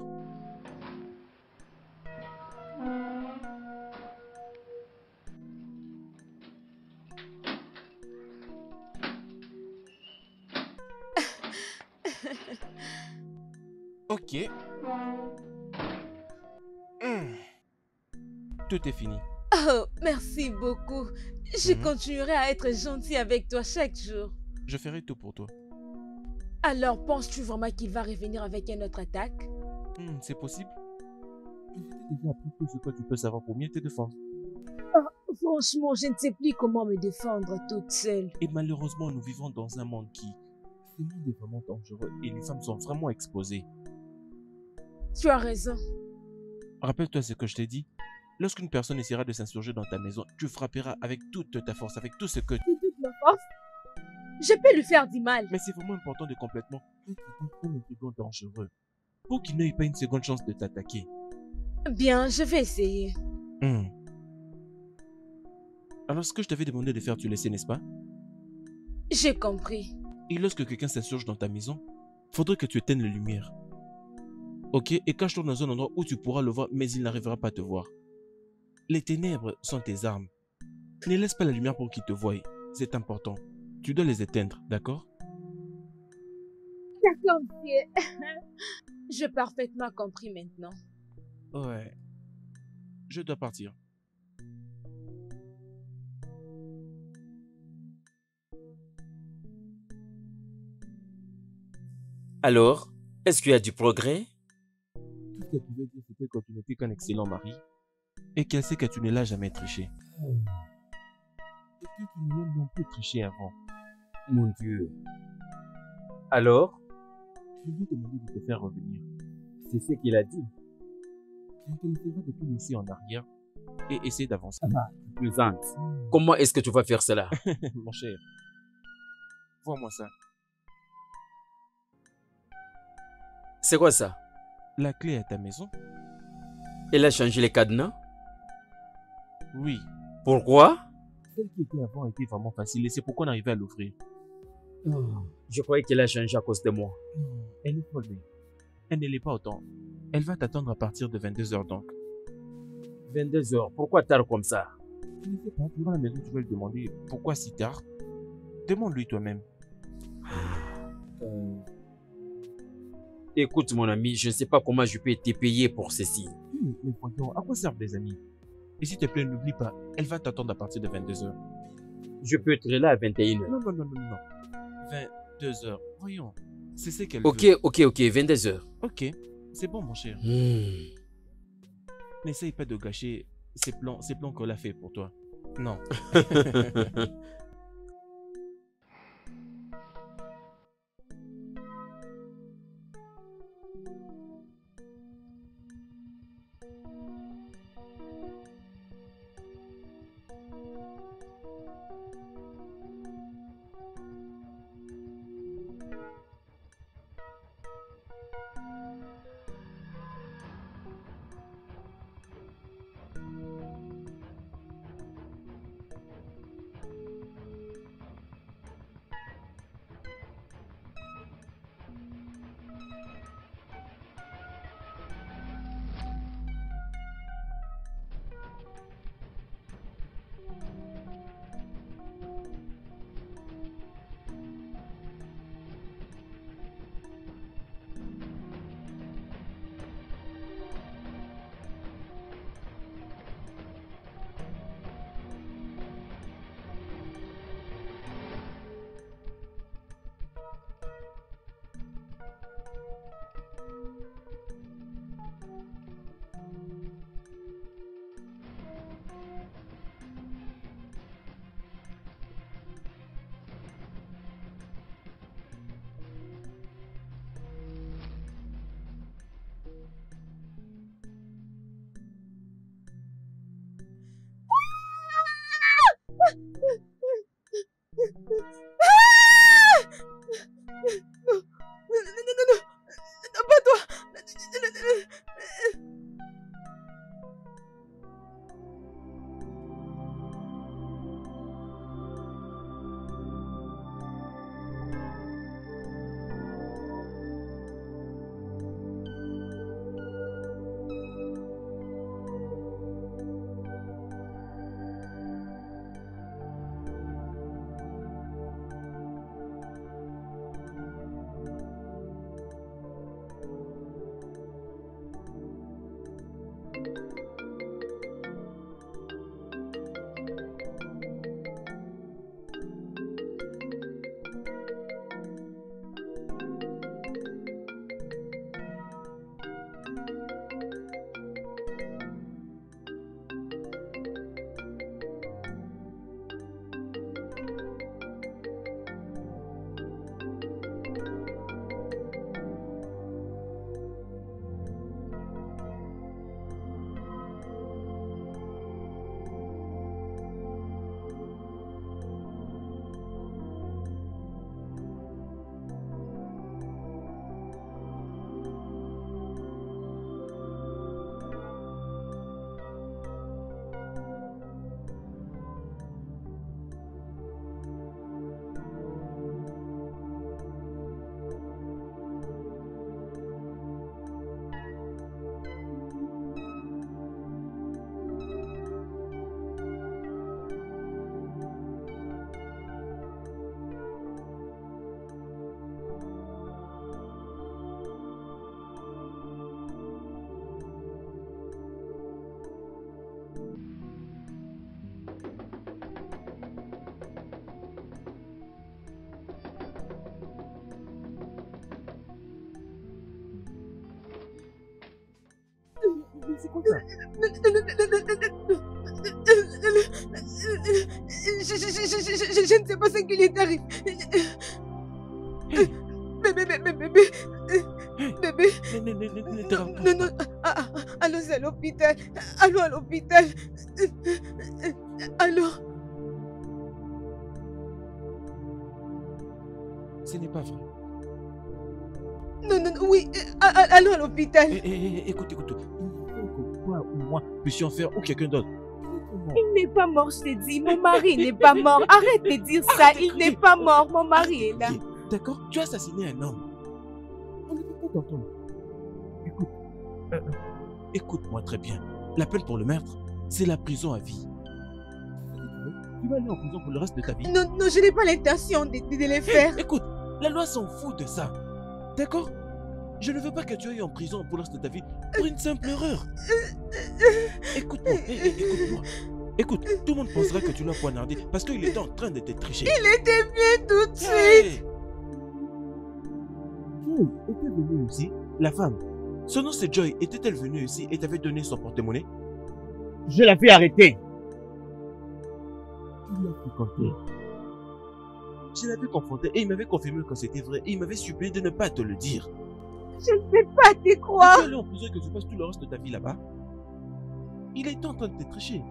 Ok. Tout est fini. Oh, merci beaucoup. Je Mhm. continuerai à être gentil avec toi chaque jour. Je ferai tout pour toi. Alors, penses-tu vraiment qu'il va revenir avec une autre attaque? C'est possible. J'ai déjà appris tout ce que tu peux savoir pour mieux te défendre. Franchement, je ne sais plus comment me défendre toute seule. Et malheureusement, nous vivons dans un monde qui... Ce monde est vraiment dangereux et les femmes sont vraiment exposées. Tu as raison. Rappelle-toi ce que je t'ai dit. Lorsqu'une personne essaiera de s'insurger dans ta maison, tu frapperas avec toute ta force, avec tout ce que... De toute ma force, je peux lui faire du mal. Mais c'est vraiment important de complètement être un intrigant dangereux pour qu'il n'ait pas une seconde chance de t'attaquer. Bien, je vais essayer. Alors ce que je t'avais demandé de faire, tu le sais, n'est-ce pas? J'ai compris. Et lorsque quelqu'un s'insurge dans ta maison, faudrait que tu éteignes les lumières. Ok? Et cache-toi dans un endroit où tu pourras le voir, mais il n'arrivera pas à te voir. Les ténèbres sont tes armes. Ne laisse pas la lumière pour qu'il te voie. C'est important. Tu dois les éteindre, d'accord? D'accord, monsieur. J'ai parfaitement compris maintenant. Ouais. Je dois partir. Alors, est-ce qu'il y a du progrès? Tout ce qu'elle pouvait dire, c'était que tu n'étais qu'un excellent mari et qu'elle sait que tu ne l'as jamais triché. Et que tu ne l'as non plus triché avant. Mon Dieu. Alors, Je lui ai demandé de te faire revenir. c'est ce qu'il a dit. Elle essaiera de tout laisser en arrière et essayer d'avancer. Tu plaisantes. Comment est-ce que tu vas faire cela? Mon cher, vois-moi ça. C'est quoi ça? La clé est à ta maison? Elle a changé les cadenas? Oui. Pourquoi? Celle qui était avant était vraiment facile et c'est pourquoi on arrivait à l'ouvrir. Je croyais qu'elle a changé à cause de moi. Non, elle est folle, mais elle ne l'est pas autant. Elle va t'attendre à partir de 22h donc. 22 heures, pourquoi tard comme ça? Je ne sais pas, tu vas à la maison, tu vas lui demander pourquoi si tard. Demande-lui toi-même. Écoute mon ami, je ne sais pas comment je peux te payer pour ceci. Mais voyons, à quoi servent les amis? Et s'il te plaît, n'oublie pas, elle va t'attendre à partir de 22h. Je peux être là à 21 heures. Non, non, non, non, non. 22h, voyons. C'est ce qu'elle Ok, veut. ok, 22 heures. Ok, c'est bon mon cher. N'essaye pas de gâcher ces plans qu'elle a fait pour toi. Non. C'est quoi ça? Je ne sais pas ce qui lui est arrivé. Hey, Bébé. hey, Bébé. ne te rapproche Non. Allons à l'hôpital. Allons à l'hôpital. Allons. Ce n'est pas vrai. Non, oui. Allons à l'hôpital. Écoute. Il faut que toi ou moi puissions faire ou quelqu'un d'autre. Il n'est pas mort, je t'ai dit. Mon mari n'est pas mort. Arrête de dire ça. Il n'est pas mort. Mon mari est là. Ok, d'accord? Tu as assassiné un homme. On ne peut pas t'entendre. Écoute. Écoute-moi très bien. La peine pour le meurtre, c'est la prison à vie. Tu vas aller en prison pour le reste de ta vie. Non, je n'ai pas l'intention de les faire. Écoute, la loi s'en fout de ça. D'accord? Je ne veux pas que tu ailles en prison pour le reste de ta vie pour une simple erreur. Écoute-moi, écoute-moi. Écoute, tout le monde pensera que tu l'as poignardé parce qu'il était en train de te tricher. Il était bien tout de suite. Hey! Joy était venue ici, la femme. Son nom c'est Joy. Était-elle venue ici et t'avait donné son porte-monnaie? Je l'avais arrêté. Tu l'as fréquenté. Je l'avais confronté et il m'avait confirmé que c'était vrai et il m'avait supplié de ne pas te le dire. Je ne peux pas te croire. Tu allais en prison et que tu passes tout le reste de ta vie là-bas. Il était en train de te tricher.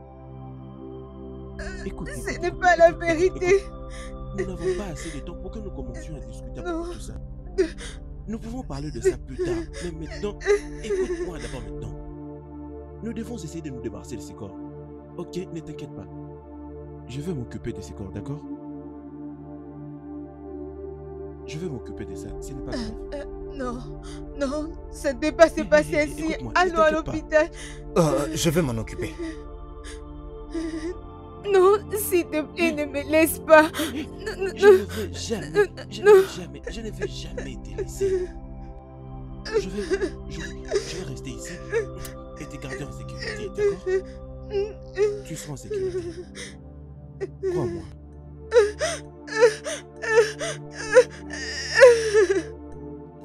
Écoute, Ce n'est pas la vérité. Nous n'avons pas assez de temps pour que nous commencions à discuter à propos de tout ça. Nous pouvons parler de ça plus tard, mais maintenant, écoute-moi d'abord maintenant. Nous devons essayer de nous débarrasser de ces corps. Ok, ne t'inquiète pas. Je vais m'occuper de ces corps, d'accord? Je vais m'occuper de ça, ce n'est pas grave. Non, ça ne peut pas se passer ainsi. Écoute-moi, ne Allons à t'inquiète pas. l'hôpital. Je vais m'en occuper. Non, s'il te plaît, ne me laisse pas. Je ne veux jamais, je ne veux jamais te laisser. Je vais rester ici et te garder en sécurité, d'accord? Tu seras en sécurité. Crois-moi.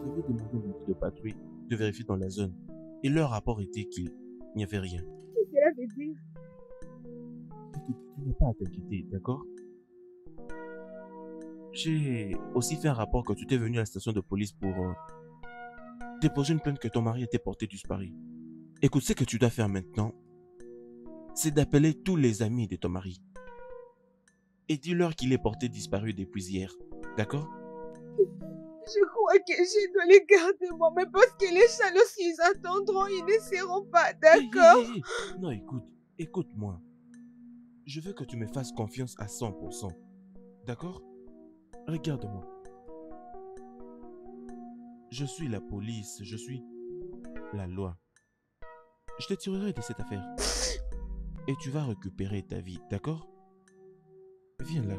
Je vais demander à l'équipe de patrouille de vérifier dans la zone. Et leur rapport était qu'il n'y avait rien. Qu'est-ce que cela veut dire? Écoute, tu n'as pas à t'inquiéter, d'accord? J'ai aussi fait un rapport que tu t'es venu à la station de police pour déposer une plainte que ton mari était porté disparu. Écoute, ce que tu dois faire maintenant, c'est d'appeler tous les amis de ton mari. Et dis-leur qu'il est porté disparu depuis hier, d'accord? Je crois que je dois les garder moi-même parce que les chats, lorsqu'ils attendront, ils ne seront pas d'accord. Hey. Non, écoute-moi. Je veux que tu me fasses confiance à 100%. D'accord? Regarde-moi. Je suis la police, je suis la loi. Je te tirerai de cette affaire. Et tu vas récupérer ta vie, d'accord? Viens là.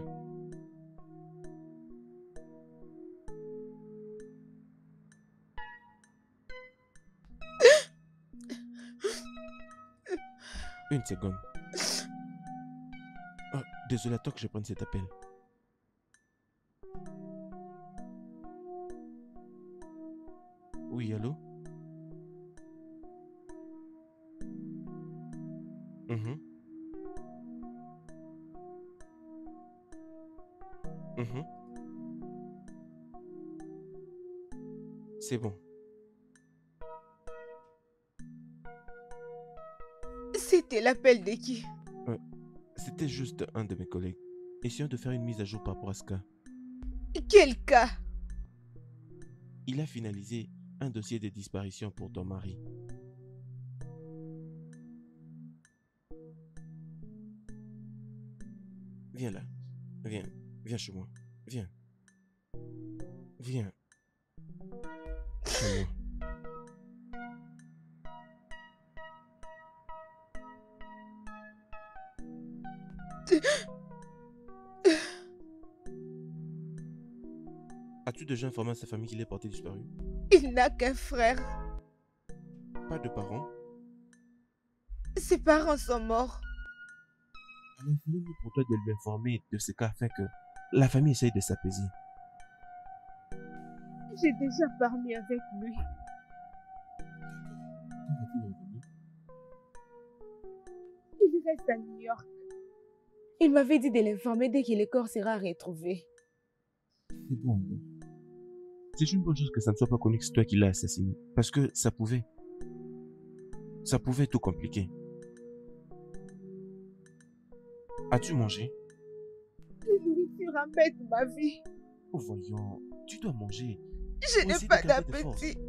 Une seconde. Oh, désolé, attends que je prenne cet appel. Oui, allô? Mhm. Mhm. C'est bon. C'était l'appel de qui? C'était juste un de mes collègues. Essayons de faire une mise à jour par rapport à ce cas. Quel cas? Il a finalisé un dossier de disparition pour ton mari. Viens là. Viens chez moi. Viens. Chez moi. As-tu déjà informé à sa famille qu'il est porté disparu? Il n'a qu'un frère. Pas de parents? Ses parents sont morts. Alors il serait mieux pour toi de lui informer de ce cas afin que la famille essaye de s'apaiser. J'ai déjà parlé avec lui. Quand va-t-il revenir? reste à New York. Il m'avait dit de l'informer dès que le corps sera retrouvé. C'est bon. C'est une bonne chose que ça ne soit pas connu que c'est toi qui l'as assassiné. Parce que ça pouvait tout compliquer. As-tu mangé? La nourriture embête ma vie. Oh, voyons, tu dois manger. Je Faut n'ai essayer pas de garder tes forces. d'appétit.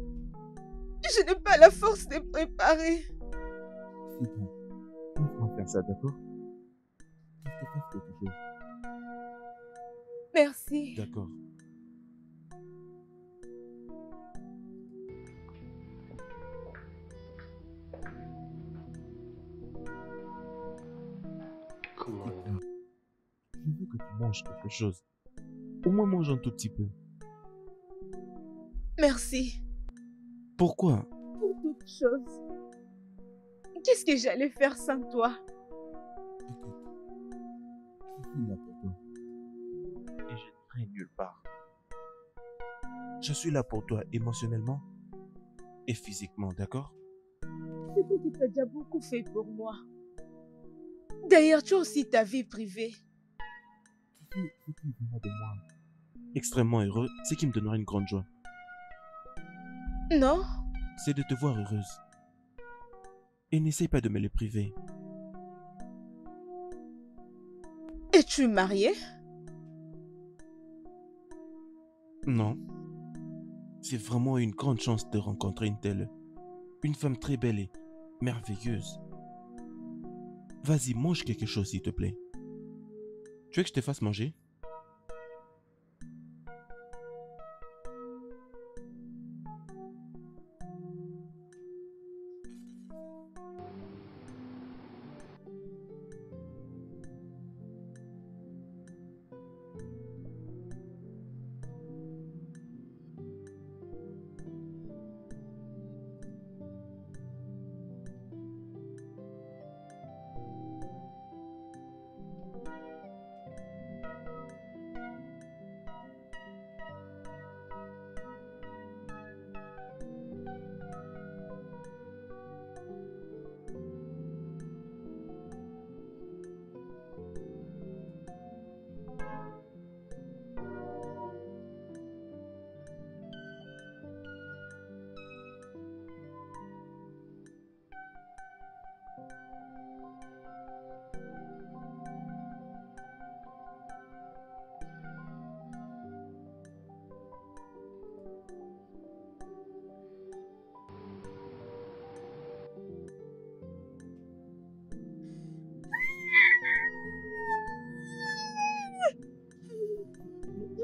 Je n'ai pas la force de préparer. C'est bon. Laisse-moi faire ça, d'accord? Que je te fasse quelque chose. Merci. D'accord. Je veux que tu manges quelque chose. Au moins mange un tout petit peu. Merci Pourquoi? pour toute chose. Qu'est-ce que j'allais faire sans toi? Je suis là pour toi. Et je n'irai nulle part. Je suis là pour toi émotionnellement et physiquement, d'accord? C'est que tu as déjà beaucoup fait pour moi. D'ailleurs, tu as aussi ta vie privée. Ce qui fera de moi extrêmement heureux, c'est qui me donnera une grande joie. Non? C'est de te voir heureuse. Et n'essaye pas de me les priver. Es-tu mariée? Non. C'est vraiment une grande chance de rencontrer une telle. Une femme très belle et merveilleuse. Vas-y, mange quelque chose s'il te plaît. Tu veux que je te fasse manger?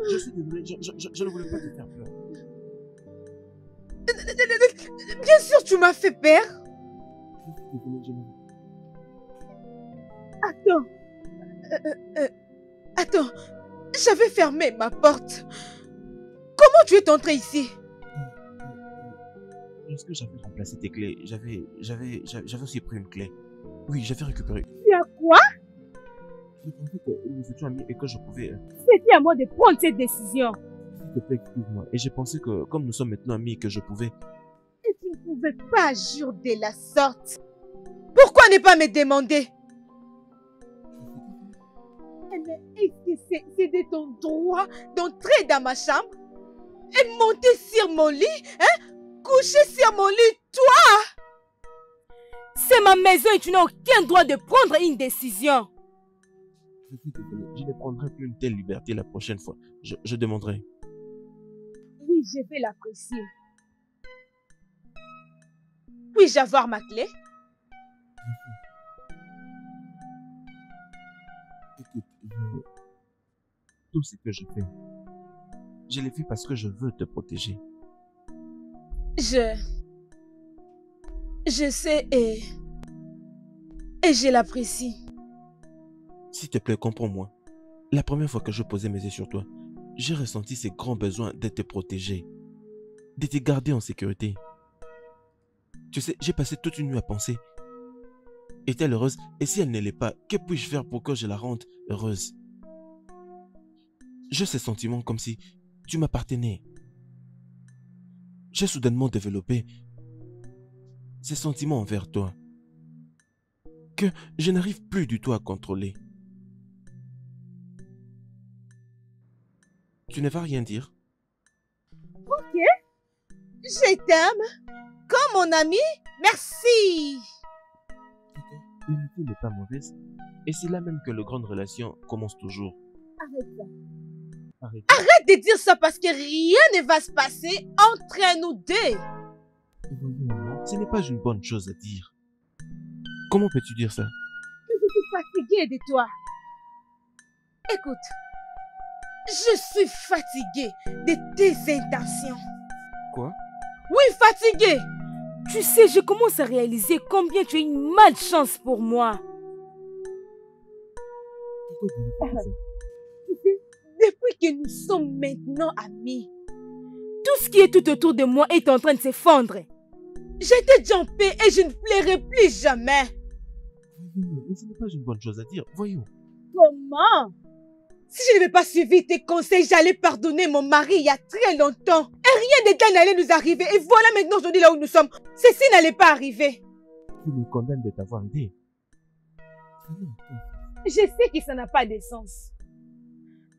Je suis désolé, je ne voulais pas te faire peur. Bien sûr, tu m'as fait peur. Je suis désolé, je ne... Attends, j'avais fermé ma porte. Comment tu es entré ici? Lorsque j'avais remplacé tes clés, j'avais aussi pris une clé. Oui, j'avais récupéré. Tu as quoi? Je pensais que nous étions amis et que je pouvais... C'était à moi de prendre cette décision. S'il te plaît, excuse-moi. Et j'ai pensé que comme nous sommes maintenant amis et que je pouvais... Et tu ne pouvais pas agir de la sorte. Pourquoi ne pas me demander? Mais est-ce que c'est de ton droit d'entrer dans ma chambre et monter sur mon lit, hein? Coucher sur mon lit, toi? C'est ma maison et tu n'as aucun droit de prendre une décision. Je suis désolé, je ne prendrai plus une telle liberté la prochaine fois. Je demanderai. Oui, je vais l'apprécier. Puis-je avoir ma clé? Écoute, tout ce que je fais, je l'ai fait parce que je veux te protéger. Je sais et je l'apprécie. S'il te plaît, comprends-moi. La première fois que je posais mes yeux sur toi, j'ai ressenti ce grand besoin de te protéger, de te garder en sécurité. Tu sais, j'ai passé toute une nuit à penser. Est-elle heureuse? Et si elle ne l'est pas, que puis-je faire pour que je la rende heureuse? J'ai ce sentiment comme si tu m'appartenais. J'ai soudainement développé ces sentiments envers toi. que je n'arrive plus du tout à contrôler. Tu ne vas rien dire? Ok. Je t'aime. Comme mon ami. Merci. L'amitié n'est pas mauvaise. Et c'est là même que les grandes relations commencent toujours. Arrête ça. Arrête. Arrête de dire ça parce que rien ne va se passer entre nous deux. Ce n'est pas une bonne chose à dire. Comment peux-tu dire ça? Je suis fatiguée de toi. Écoute, je suis fatiguée de tes intentions. Quoi? Oui, fatiguée. Tu sais, je commence à réaliser combien tu as une malchance pour moi. Tu sais, depuis que nous sommes maintenant amis, tout ce qui est tout autour de moi est en train de s'effondrer. J'étais déjà en paix et je ne plairai plus jamais. Mais ce n'est pas une bonne chose à dire. Voyons. Comment? Si je n'avais pas suivi tes conseils, j'allais pardonner mon mari il y a très longtemps. Et rien de tel n'allait nous arriver. Et voilà maintenant aujourd'hui là où nous sommes. Ceci n'allait pas arriver. Tu me condamnes de t'avoir aidé. Je sais que ça n'a pas de sens.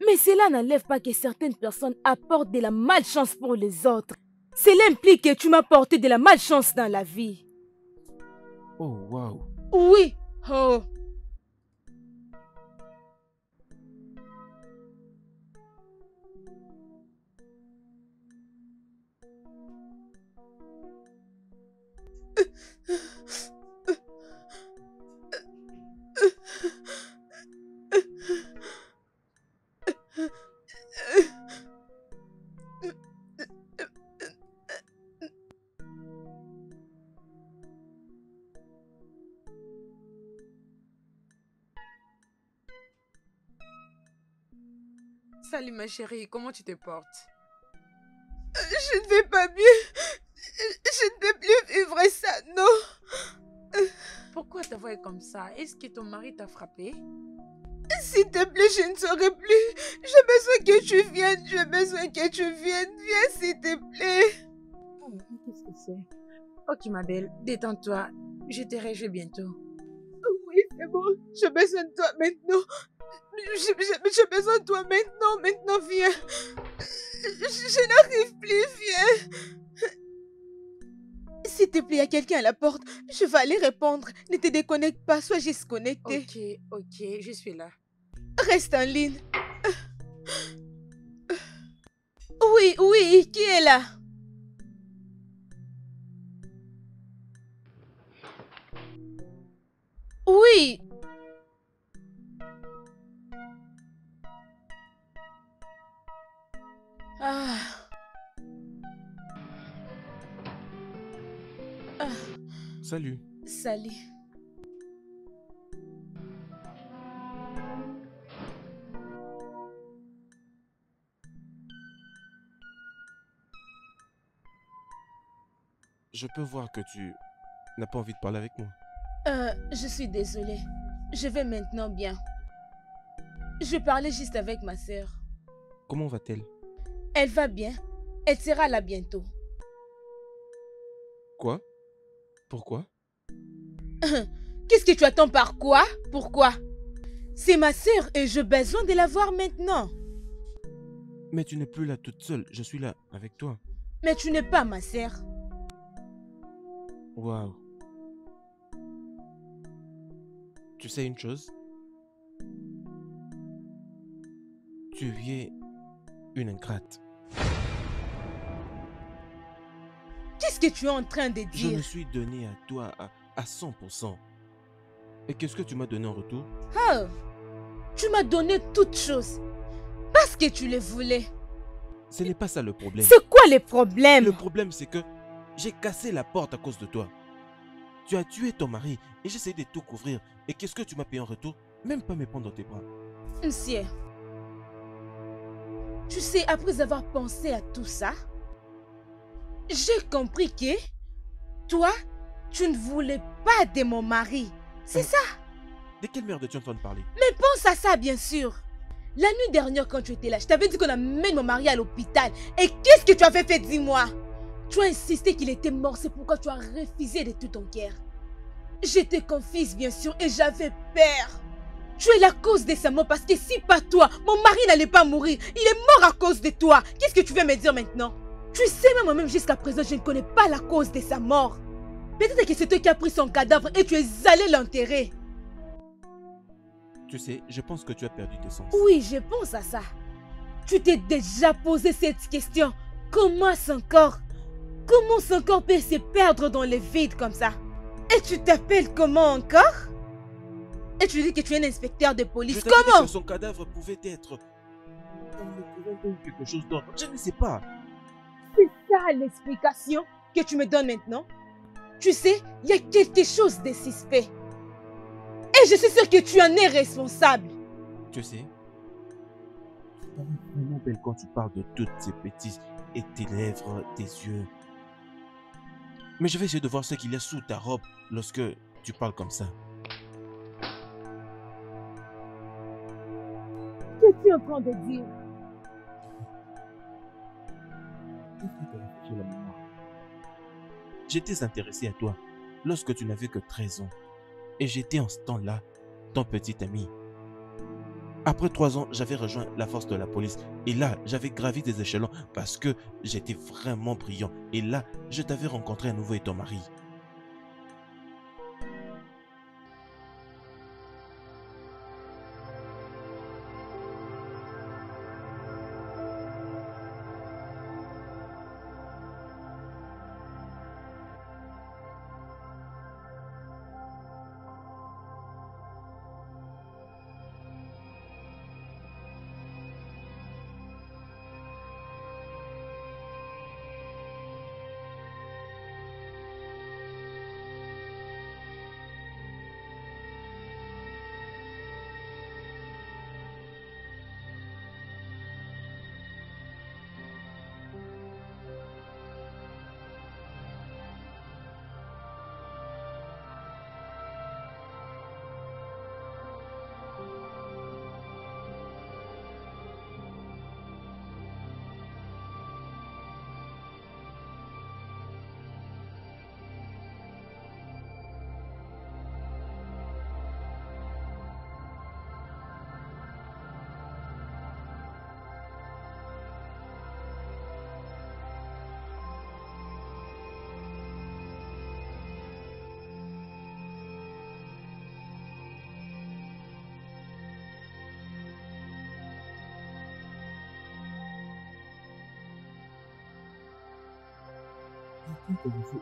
Mais cela n'enlève pas que certaines personnes apportent de la malchance pour les autres. Cela implique que tu m'as apporté de la malchance dans la vie. Oh, waouh. Oui. Oh. Salut ma chérie, comment tu te portes? Je ne vais pas mieux. Je ne peux plus vivre ça, non. Pourquoi ta voix est comme ça? Est-ce que ton mari t'a frappé? S'il te plaît, je ne saurais plus. J'ai besoin que tu viennes. J'ai besoin que tu viennes. Viens, s'il te plaît. Oh, qu'est-ce que c'est? Ok, ma belle, détends-toi. Je te réjouis bientôt. Oui, c'est bon. J'ai besoin de toi maintenant. J'ai besoin de toi maintenant. Maintenant, viens. Je n'arrive plus, viens. S'il te plaît, il y a quelqu'un à la porte. Je vais aller répondre. Ne te déconnecte pas, sois juste connecté. Ok, je suis là. Reste en ligne. Oui, qui est là? Oui. Ah. Salut. Salut. Je peux voir que tu n'as pas envie de parler avec moi. Je suis désolée. Je vais maintenant bien. Je parlais juste avec ma sœur. Comment va-t-elle? Elle va bien. Elle sera là bientôt. Quoi? Pourquoi? Qu'est-ce que tu attends par quoi? Pourquoi? C'est ma sœur et j'ai besoin de la voir maintenant. Mais tu n'es plus là toute seule. Je suis là avec toi. Mais tu n'es pas ma sœur. Waouh. Tu sais une chose? Tu es une ingrate. Qu'est-ce que tu es en train de Je dire? me suis donné à toi à 100%. Et qu'est-ce que tu m'as donné en retour? Oh, tu m'as donné toutes choses. Parce que tu les voulais. Ce n'est pas ça le problème. C'est quoi les problèmes? Le problème, c'est que j'ai cassé la porte à cause de toi. Tu as tué ton mari et j'essaie de tout couvrir. Et qu'est-ce que tu m'as payé en retour? Même pas me prendre dans tes bras. Monsieur, tu sais, après avoir pensé à tout ça, j'ai compris que toi, tu ne voulais pas de mon mari. C'est ça? De quelle merde tu es en train de parler? Mais pense à ça, bien sûr. La nuit dernière, quand tu étais là, je t'avais dit qu'on amène mon mari à l'hôpital. Et qu'est-ce que tu avais fait, dis-moi? Tu as insisté qu'il était mort, c'est pourquoi tu as refusé de tout ton cœur. J'étais confuse, bien sûr, et j'avais peur. Tu es la cause de sa mort parce que si pas toi, mon mari n'allait pas mourir. Il est mort à cause de toi. Qu'est-ce que tu veux me dire maintenant? Tu sais, même moi-même jusqu'à présent, je ne connais pas la cause de sa mort. Peut-être que c'est toi qui as pris son cadavre et tu es allé l'enterrer. Tu sais, je pense que tu as perdu tes sens. Oui, je pense à ça. Tu t'es déjà posé cette question. Comment son corps peut se perdre dans le vide comme ça? Et tu t'appelles comment encore? Et tu dis que tu es un inspecteur de police. Je t'avais dit Comment? que son cadavre pouvait être dans le courant ou quelque chose d'autre. Je ne sais pas. C'est ça l'explication que tu me donnes maintenant? Tu sais, il y a quelque chose de suspect. Et je suis sûre que tu en es responsable. Tu sais, tu parais vraiment belle quand tu parles de toutes ces bêtises et tes lèvres, tes yeux. Mais je vais essayer de voir ce qu'il y a sous ta robe lorsque tu parles comme ça. Qu'es-tu en train de dire? J'étais intéressé à toi lorsque tu n'avais que 13 ans. Et j'étais en ce temps-là ton petit ami. Après 3 ans, j'avais rejoint la force de la police. Et là, j'avais gravi des échelons parce que j'étais vraiment brillant. Et là, je t'avais rencontré à nouveau et ton mari.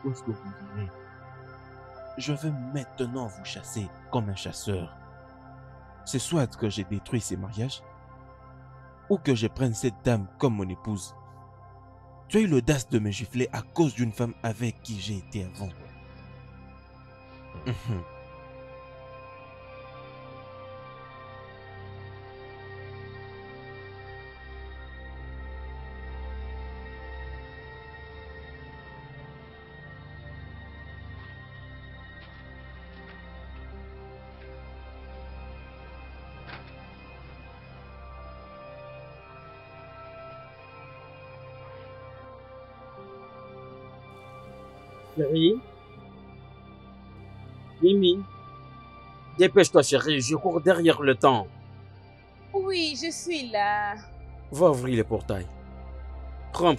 Où est-ce que vous irez? Je veux maintenant vous chasser comme un chasseur. C'est soit que j'ai détruit ces mariages, ou que je prenne cette dame comme mon épouse. Tu as eu l'audace de me gifler à cause d'une femme avec qui j'ai été avant. Chérie? Mimi? Dépêche-toi, chérie, je cours derrière le temps. Oui, je suis là. Va ouvrir les portails. Prends.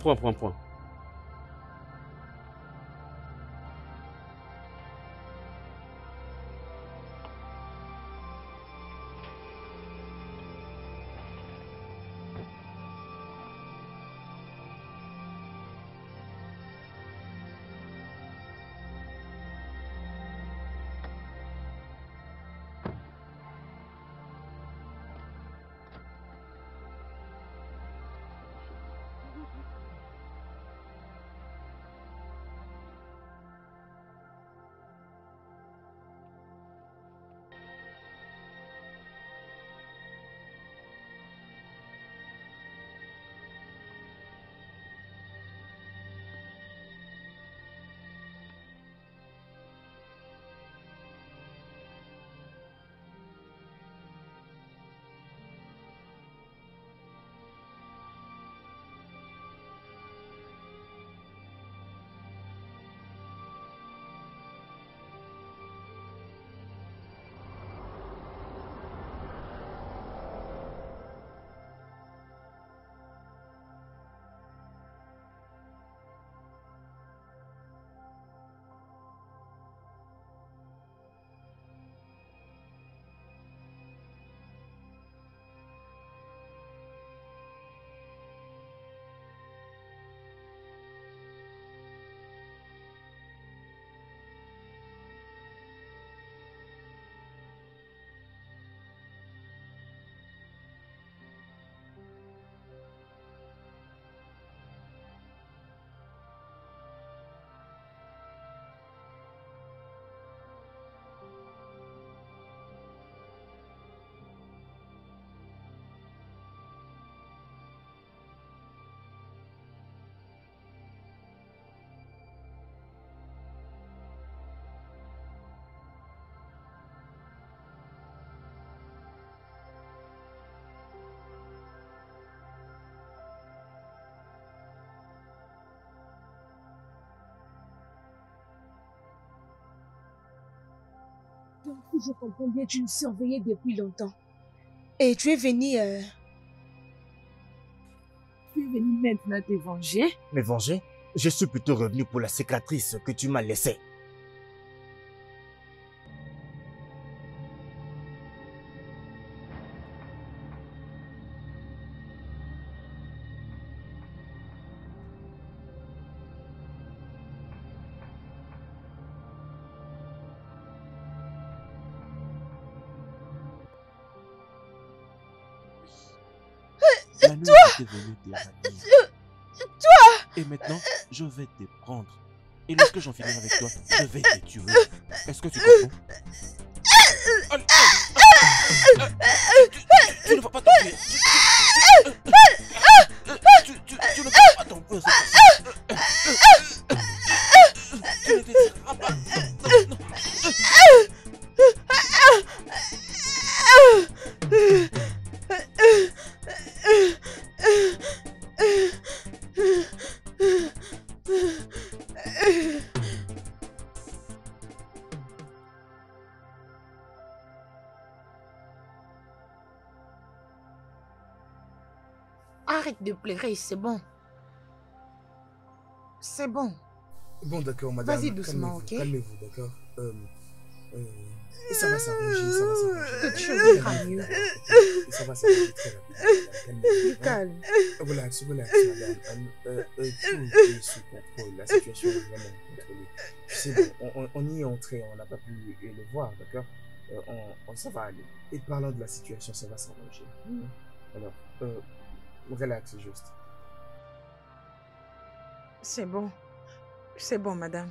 Donc, si je comprends bien, tu me surveillais depuis longtemps. Et tu es venu... Tu es venu maintenant te venger? Me venger? Je suis plutôt revenu pour la cicatrice que tu m'as laissée. La nuit, j'étais venu t'évanouir. Et maintenant, je vais te prendre. Et lorsque j'en finirai avec toi, je vais te tuer. Est-ce que tu comprends? Allez, tu ne vas pas t'enfuir. Tu ne vas pas t'enfuir. Tu ne te tireras pas. Non. Arrête de pleurer, c'est bon. C'est bon. Bon, d'accord, madame. Vas-y doucement, ok? Calmez-vous, d'accord? Ça va s'arranger, ça va s'arranger. Quelque chose ira mieux. Ça va s'arranger très rapidement. Calmez-vous. Calme. Relax, madame. Tout est sous contrôle. La situation est vraiment contrôlée. C'est bon, on y est entré, on n'a pas pu le voir, d'accord? Ça va aller. Et parlant de la situation, ça va s'arranger. Alors, relax juste. C'est bon. C'est bon, madame.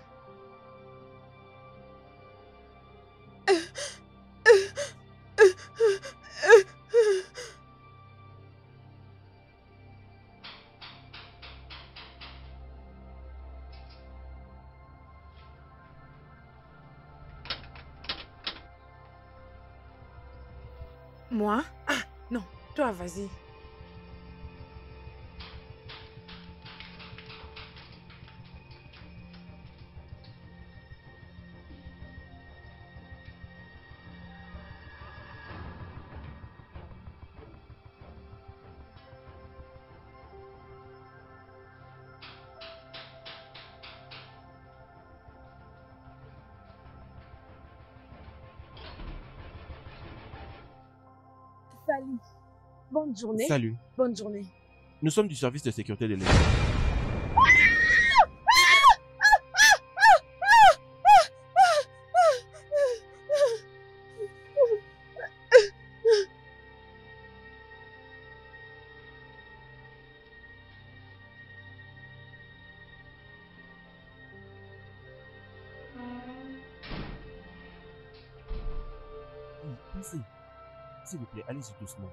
Moi? Ah, non, toi, vas-y. Salut. Bonne journée. Salut. Bonne journée. Nous sommes du service de sécurité de l'État. Passez. S'il vous plaît, allez-y doucement.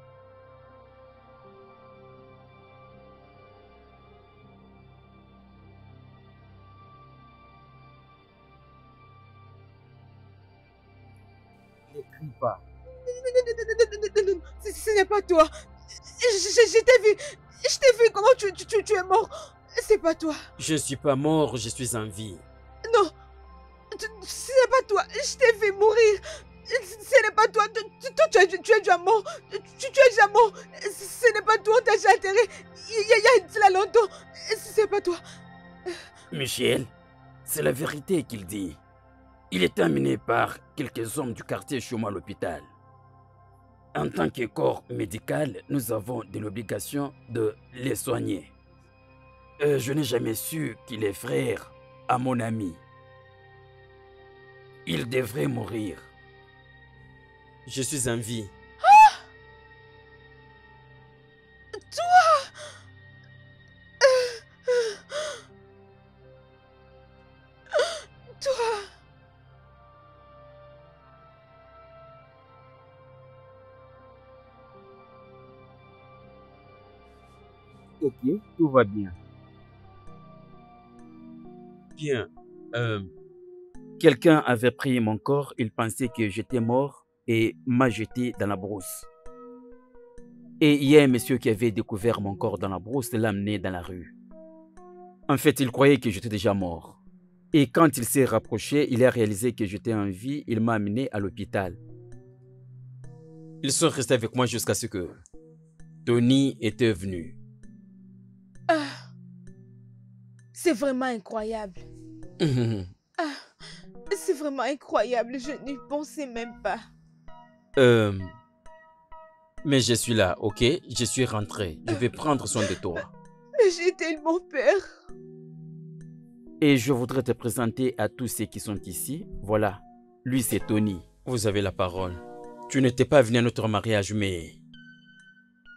Ne crie pas. Ce n'est pas toi. Je t'ai vu. Je t'ai vu comment tu es mort. C'est pas toi. Je suis pas mort, je suis en vie. Non. Ce n'est pas toi. Je t'ai vu mourir. Ce n'est pas toi. Toi, tu es déjà mort. Tu es déjà mort. Ce n'est pas toi. On t'a déjà enterré. Il y a cela longtemps. Ce n'est pas toi. Michel, c'est la vérité qu'il dit. Il est amené par quelques hommes du quartier chez moi à l'hôpital. En tant que corps médical, nous avons de l'obligation de les soigner. Je n'ai jamais su qu'il est frère à mon ami. Il devrait mourir. Je suis en vie. Ok, tout va bien. Bien. Quelqu'un avait pris mon corps, il pensait que j'étais mort et m'a jeté dans la brousse. Et il y a un monsieur qui avait découvert mon corps dans la brousse et l'a amené dans la rue. En fait, il croyait que j'étais déjà mort. Et quand il s'est rapproché, il a réalisé que j'étais en vie. Il m'a amené à l'hôpital. Ils sont restés avec moi jusqu'à ce que Tony était venu. Ah, c'est vraiment incroyable. Ah, c'est vraiment incroyable. Je n'y pensais même pas. Mais je suis là, ok? Je suis rentré. Je vais prendre soin de toi. Mais j'ai tellement peur. Et je voudrais te présenter à tous ceux qui sont ici. Voilà, lui c'est Tony. Vous avez la parole. Tu n'étais pas venu à notre mariage, mais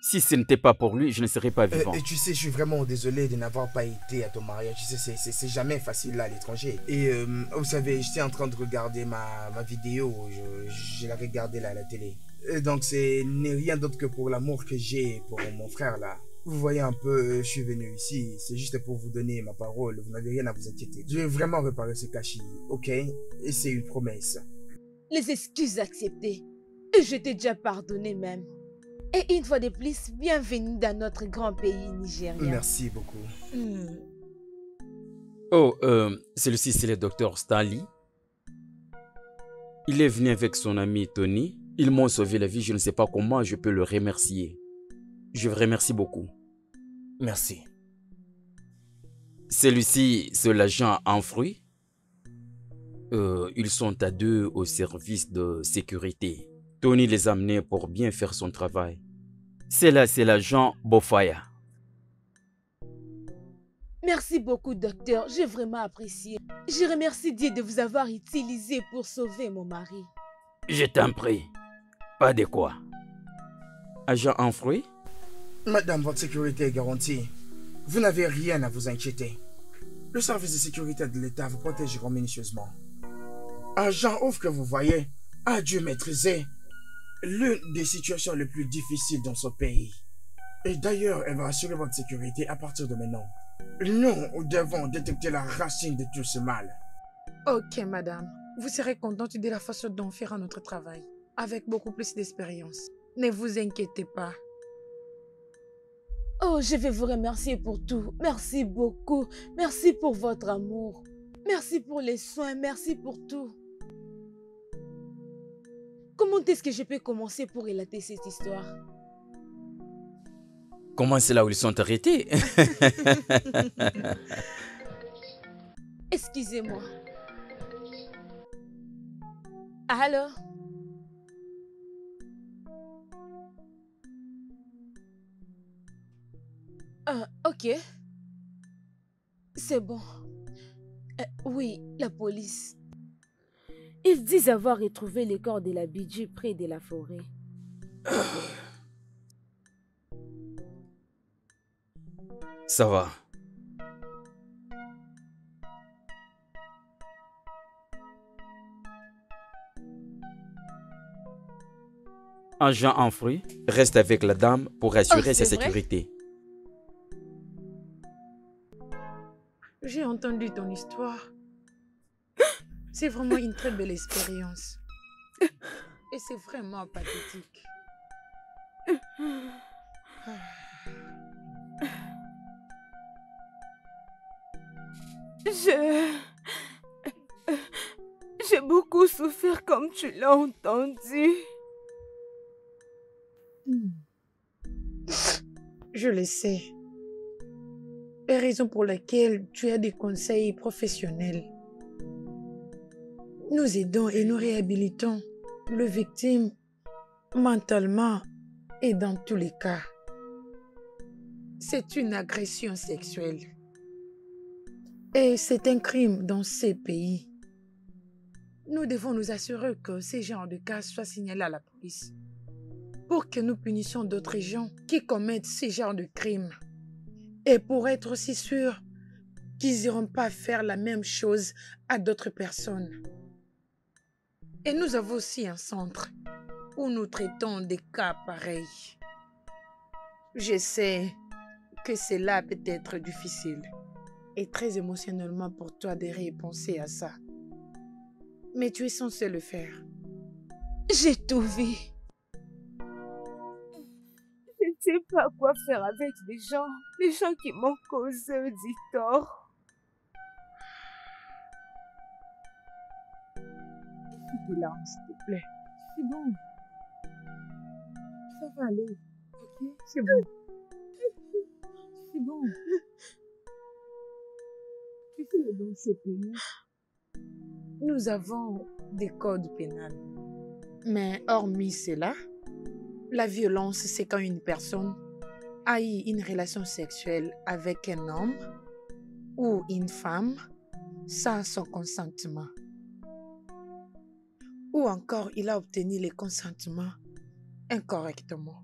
si ce n'était pas pour lui, je ne serais pas vivant. Et tu sais, je suis vraiment désolé de n'avoir pas été à ton mariage. Tu sais, c'est jamais facile là à l'étranger. Et vous savez, j'étais en train de regarder ma vidéo. Je l'ai regardée là à la télé. Et donc, ce n'est rien d'autre que pour l'amour que j'ai pour mon frère là. Vous voyez un peu, je suis venu ici, c'est juste pour vous donner ma parole, vous n'avez rien à vous inquiéter. Je vais vraiment réparer ce gâchis, ok? Et c'est une promesse. Les excuses acceptées. Et je t'ai déjà pardonné même. Et une fois de plus, bienvenue dans notre grand pays nigérien. Merci beaucoup. Oh, celui-ci c'est le docteur Stanley. Il est venu avec son ami Tony. Ils m'ont sauvé la vie, je ne sais pas comment je peux le remercier. Je vous remercie beaucoup. Merci. Celui-ci, c'est l'agent en fruits. Ils sont à deux au service de sécurité. Tony les a amenés pour bien faire son travail. C'est l'agent Bofaya. Merci beaucoup, docteur. J'ai vraiment apprécié. Je remercie Dieu de vous avoir utilisé pour sauver mon mari. Je t'en prie. Pas de quoi. Agent en fruits? Madame, votre sécurité est garantie. Vous n'avez rien à vous inquiéter. Le service de sécurité de l'État vous protégera minutieusement. Agent ouvre que vous voyez a dû maîtriser l'une des situations les plus difficiles dans ce pays. Et d'ailleurs, elle va assurer votre sécurité à partir de maintenant. Nous devons détecter la racine de tout ce mal. Ok, madame. Vous serez contente de la façon dont on fera notre travail, avec beaucoup plus d'expérience. Ne vous inquiétez pas. Oh, je vais vous remercier pour tout. Merci beaucoup. Merci pour votre amour. Merci pour les soins. Merci pour tout. Comment est-ce que je peux commencer pour relater cette histoire? Comment c'est là où ils sont arrêtés? Excusez-moi. Allô? Ok. C'est bon. Oui, la police. Ils disent avoir retrouvé le corps de la Bidji près de la forêt. Ça va. Agent en fruits, reste avec la dame pour assurer sa sécurité. J'ai entendu ton histoire. C'est vraiment une très belle expérience. Et c'est vraiment pathétique. J'ai beaucoup souffert comme tu l'as entendu. Je le sais. Et raison pour laquelle tu as des conseils professionnels. Nous aidons et nous réhabilitons les victimes mentalement et dans tous les cas. C'est une agression sexuelle. Et c'est un crime dans ces pays. Nous devons nous assurer que ces genres de cas soient signalés à la police pour que nous punissions d'autres gens qui commettent ces genres de crimes. Et pour être aussi sûrs qu'ils n'iront pas faire la même chose à d'autres personnes. Et nous avons aussi un centre où nous traitons des cas pareils. Je sais que cela peut être difficile et très émotionnellement pour toi de repenser à ça. Mais tu es censé le faire. J'ai tout vu. Je ne sais pas quoi faire avec les gens qui m'ont causé du tort. tes larmes, s'il te plaît. C'est bon. Ça va aller. Ok? C'est bon. C'est bon. Tu sais, dans ce pays, nous avons des codes pénals. Mais hormis cela, la violence, c'est quand une personne a eu une relation sexuelle avec un homme ou une femme sans son consentement. Ou encore, il a obtenu le consentement incorrectement.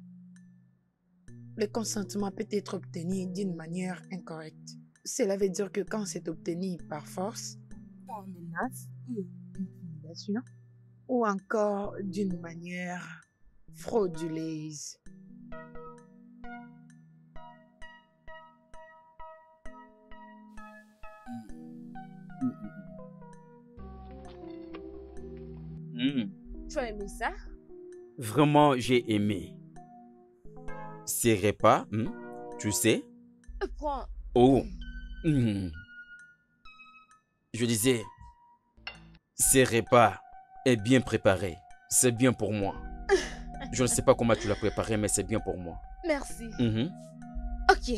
Le consentement peut être obtenu d'une manière incorrecte. Cela veut dire que quand c'est obtenu par force, par menace ou intimidation, ou encore d'une manière frauduleuse. Tu as aimé ça? Vraiment, j'ai aimé. Ces repas, tu sais. Prends. Oh. Je disais, ces repas est bien préparé. C'est bien pour moi. Je ne sais pas comment tu l'as préparé, mais c'est bien pour moi. Merci. Ok.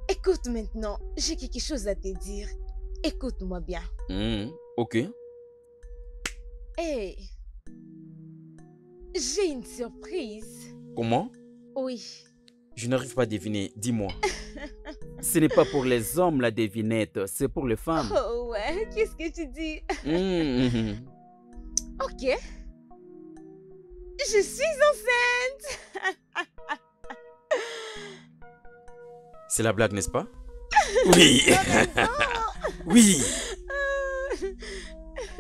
Écoute maintenant, j'ai quelque chose à te dire. Écoute-moi bien. Ok. Hey, j'ai une surprise. Comment? Oui. Je n'arrive pas à deviner. Dis-moi. Ce n'est pas pour les hommes la devinette, c'est pour les femmes. Oh ouais, qu'est-ce que tu dis? Ok. Je suis enceinte. C'est la blague, n'est-ce pas? Oui. Oui.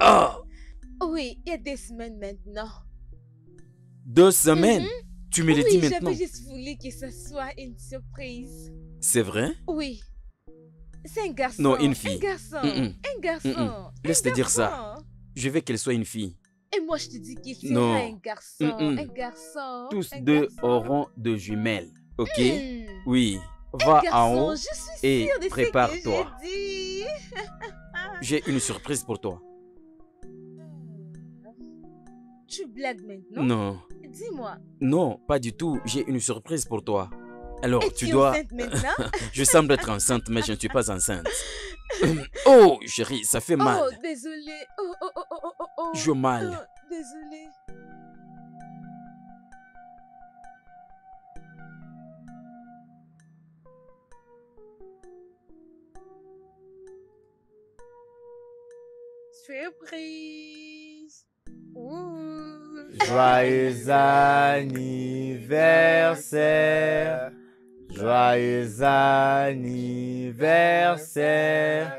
Oh. Oui, il y a 2 semaines maintenant. 2 semaines? Tu me le dis maintenant? Oui, j'avais juste voulu que ce soit une surprise. C'est vrai? Oui. C'est un garçon. Non, une fille. Un garçon. Un garçon. Laisse-te dire ça. Je veux qu'elle soit une fille. Et moi, je te dis qu'il sera un garçon. Un garçon. Tous deux auront de jumelles. Ok? Oui. Va en haut et prépare-toi. J'ai une surprise pour toi. Tu blagues maintenant? Non. Dis-moi. Non, pas du tout. J'ai une surprise pour toi. Alors, tu dois... enceinte maintenant? Je semble être enceinte, mais je ne suis pas enceinte. Oh, chérie, ça fait mal. Oh, désolé. Oh. J'ai mal. Oh, désolé. Surprise. Joyeux anniversaire. Joyeux anniversaire.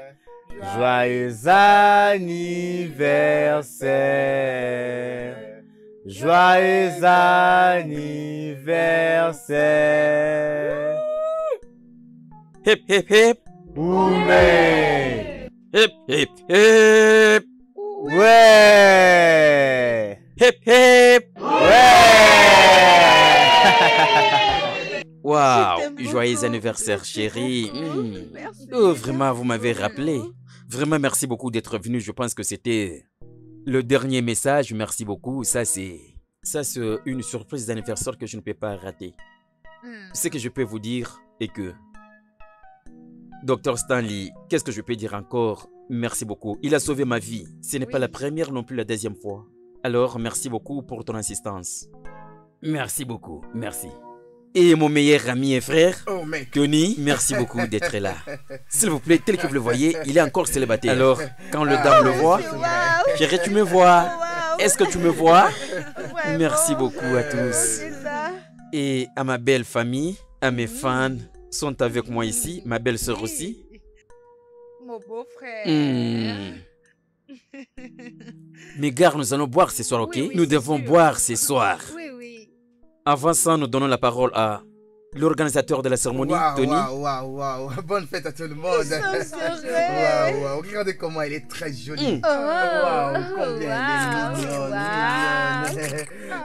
Joyeux anniversaire. Joyeux anniversaire. Hip hip hip. Oumé. Hip hip hip. Ouais. Hip hip. Ouais. Waouh, joyeux anniversaire chérie. Oh, vraiment, vous m'avez rappelé. Vraiment, merci beaucoup d'être venu. Je pense que c'était le dernier message. Merci beaucoup. Ça, c'est une surprise d'anniversaire que je ne peux pas rater. Ce que je peux vous dire est que Dr Stanley, qu'est-ce que je peux dire encore? Merci beaucoup. Il a sauvé ma vie. Ce n'est pas la première non plus la deuxième fois. Alors, merci beaucoup pour ton assistance. Merci beaucoup. Merci. Et mon meilleur ami et frère, Tony, merci beaucoup d'être là. S'il vous plaît, tel que vous le voyez, il est encore célibataire. Alors, quand le dame le voit, chérie, tu me vois? Est-ce que tu me vois? Merci beaucoup à tous. Et à ma belle famille, à mes fans, sont avec moi ici, ma belle sœur aussi. Mon beau-frère. Mes gars, nous allons boire ce soir, ok? Oui, nous devons boire ce soir. Oui. Avant ça, nous donnons la parole à l'organisateur de la cérémonie, Tony. Waouh. Bonne fête à tout le monde. Waouh. Regardez comment elle est très jolie. Waouh, combien elle est mignonne.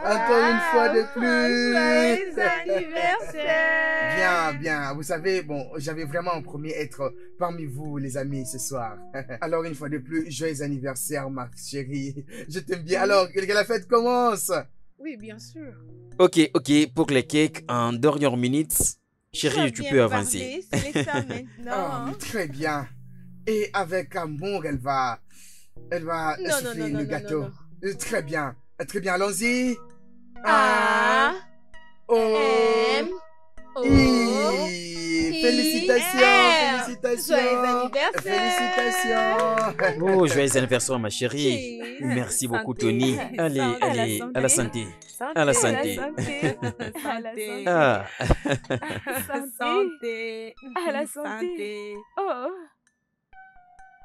Encore une fois de plus. Joyeux anniversaire. Bien. Vous savez, bon, j'avais vraiment promis être parmi vous, les amis, ce soir. Alors, une fois de plus, joyeux anniversaire, ma chérie. Je t'aime bien. Alors, que la fête commence. Oui, bien sûr. Ok, pour les cakes, en dernière minute, chérie, tu peux avancer. C'est ça maintenant. Très bien. Et avec amour, elle va souffler le gâteau. Très bien, allons-y. A, O, M, O, I. Félicitations. Joyeux anniversaire. Félicitations. Oh, joyeux anniversaire, ma chérie. Cheers. Merci beaucoup, Santé. Tony. Allez, à la santé. À la santé. Ah. Santé. À la santé. Oh.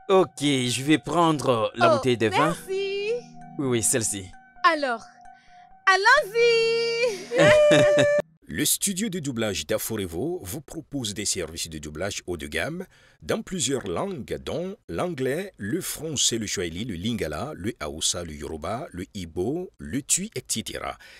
Ok, je vais prendre la bouteille de vin. Merci. Oui, celle-ci. Alors, allons-y. Le studio de doublage d'Aforevo vous propose des services de doublage haut de gamme dans plusieurs langues, dont l'anglais, le français, le swahili, le lingala, le hausa, le yoruba, le igbo, le tui, etc.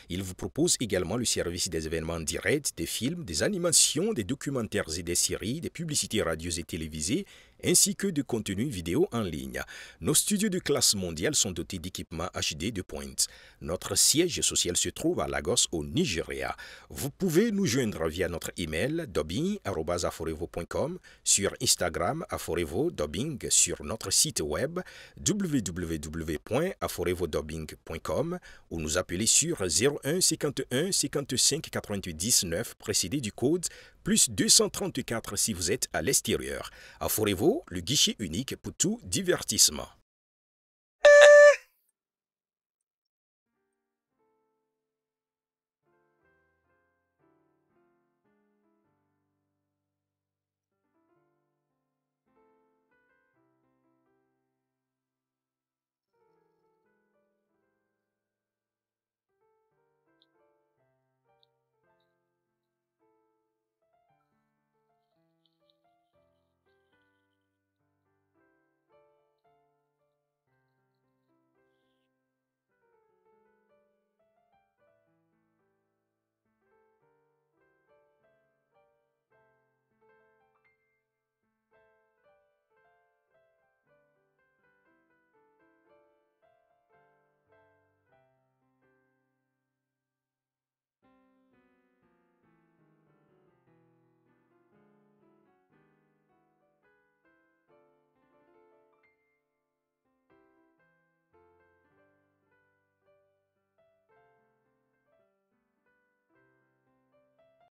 Il vous propose également le service des événements directs, des films, des animations, des documentaires et des séries, des publicités radio et télévisées, ainsi que de contenus vidéo en ligne. Nos studios de classe mondiale sont dotés d'équipements HD de pointe. Notre siège social se trouve à Lagos, au Nigeria. Vous pouvez nous joindre via notre email dubbing@aforevo.com, sur Instagram Aforevo Dubbing, sur notre site web www.aforevodubbing.com ou nous appeler sur 01 51 55 88 19 précédé du code plus 234 si vous êtes à l'extérieur. Aforevo, le guichet unique pour tout divertissement.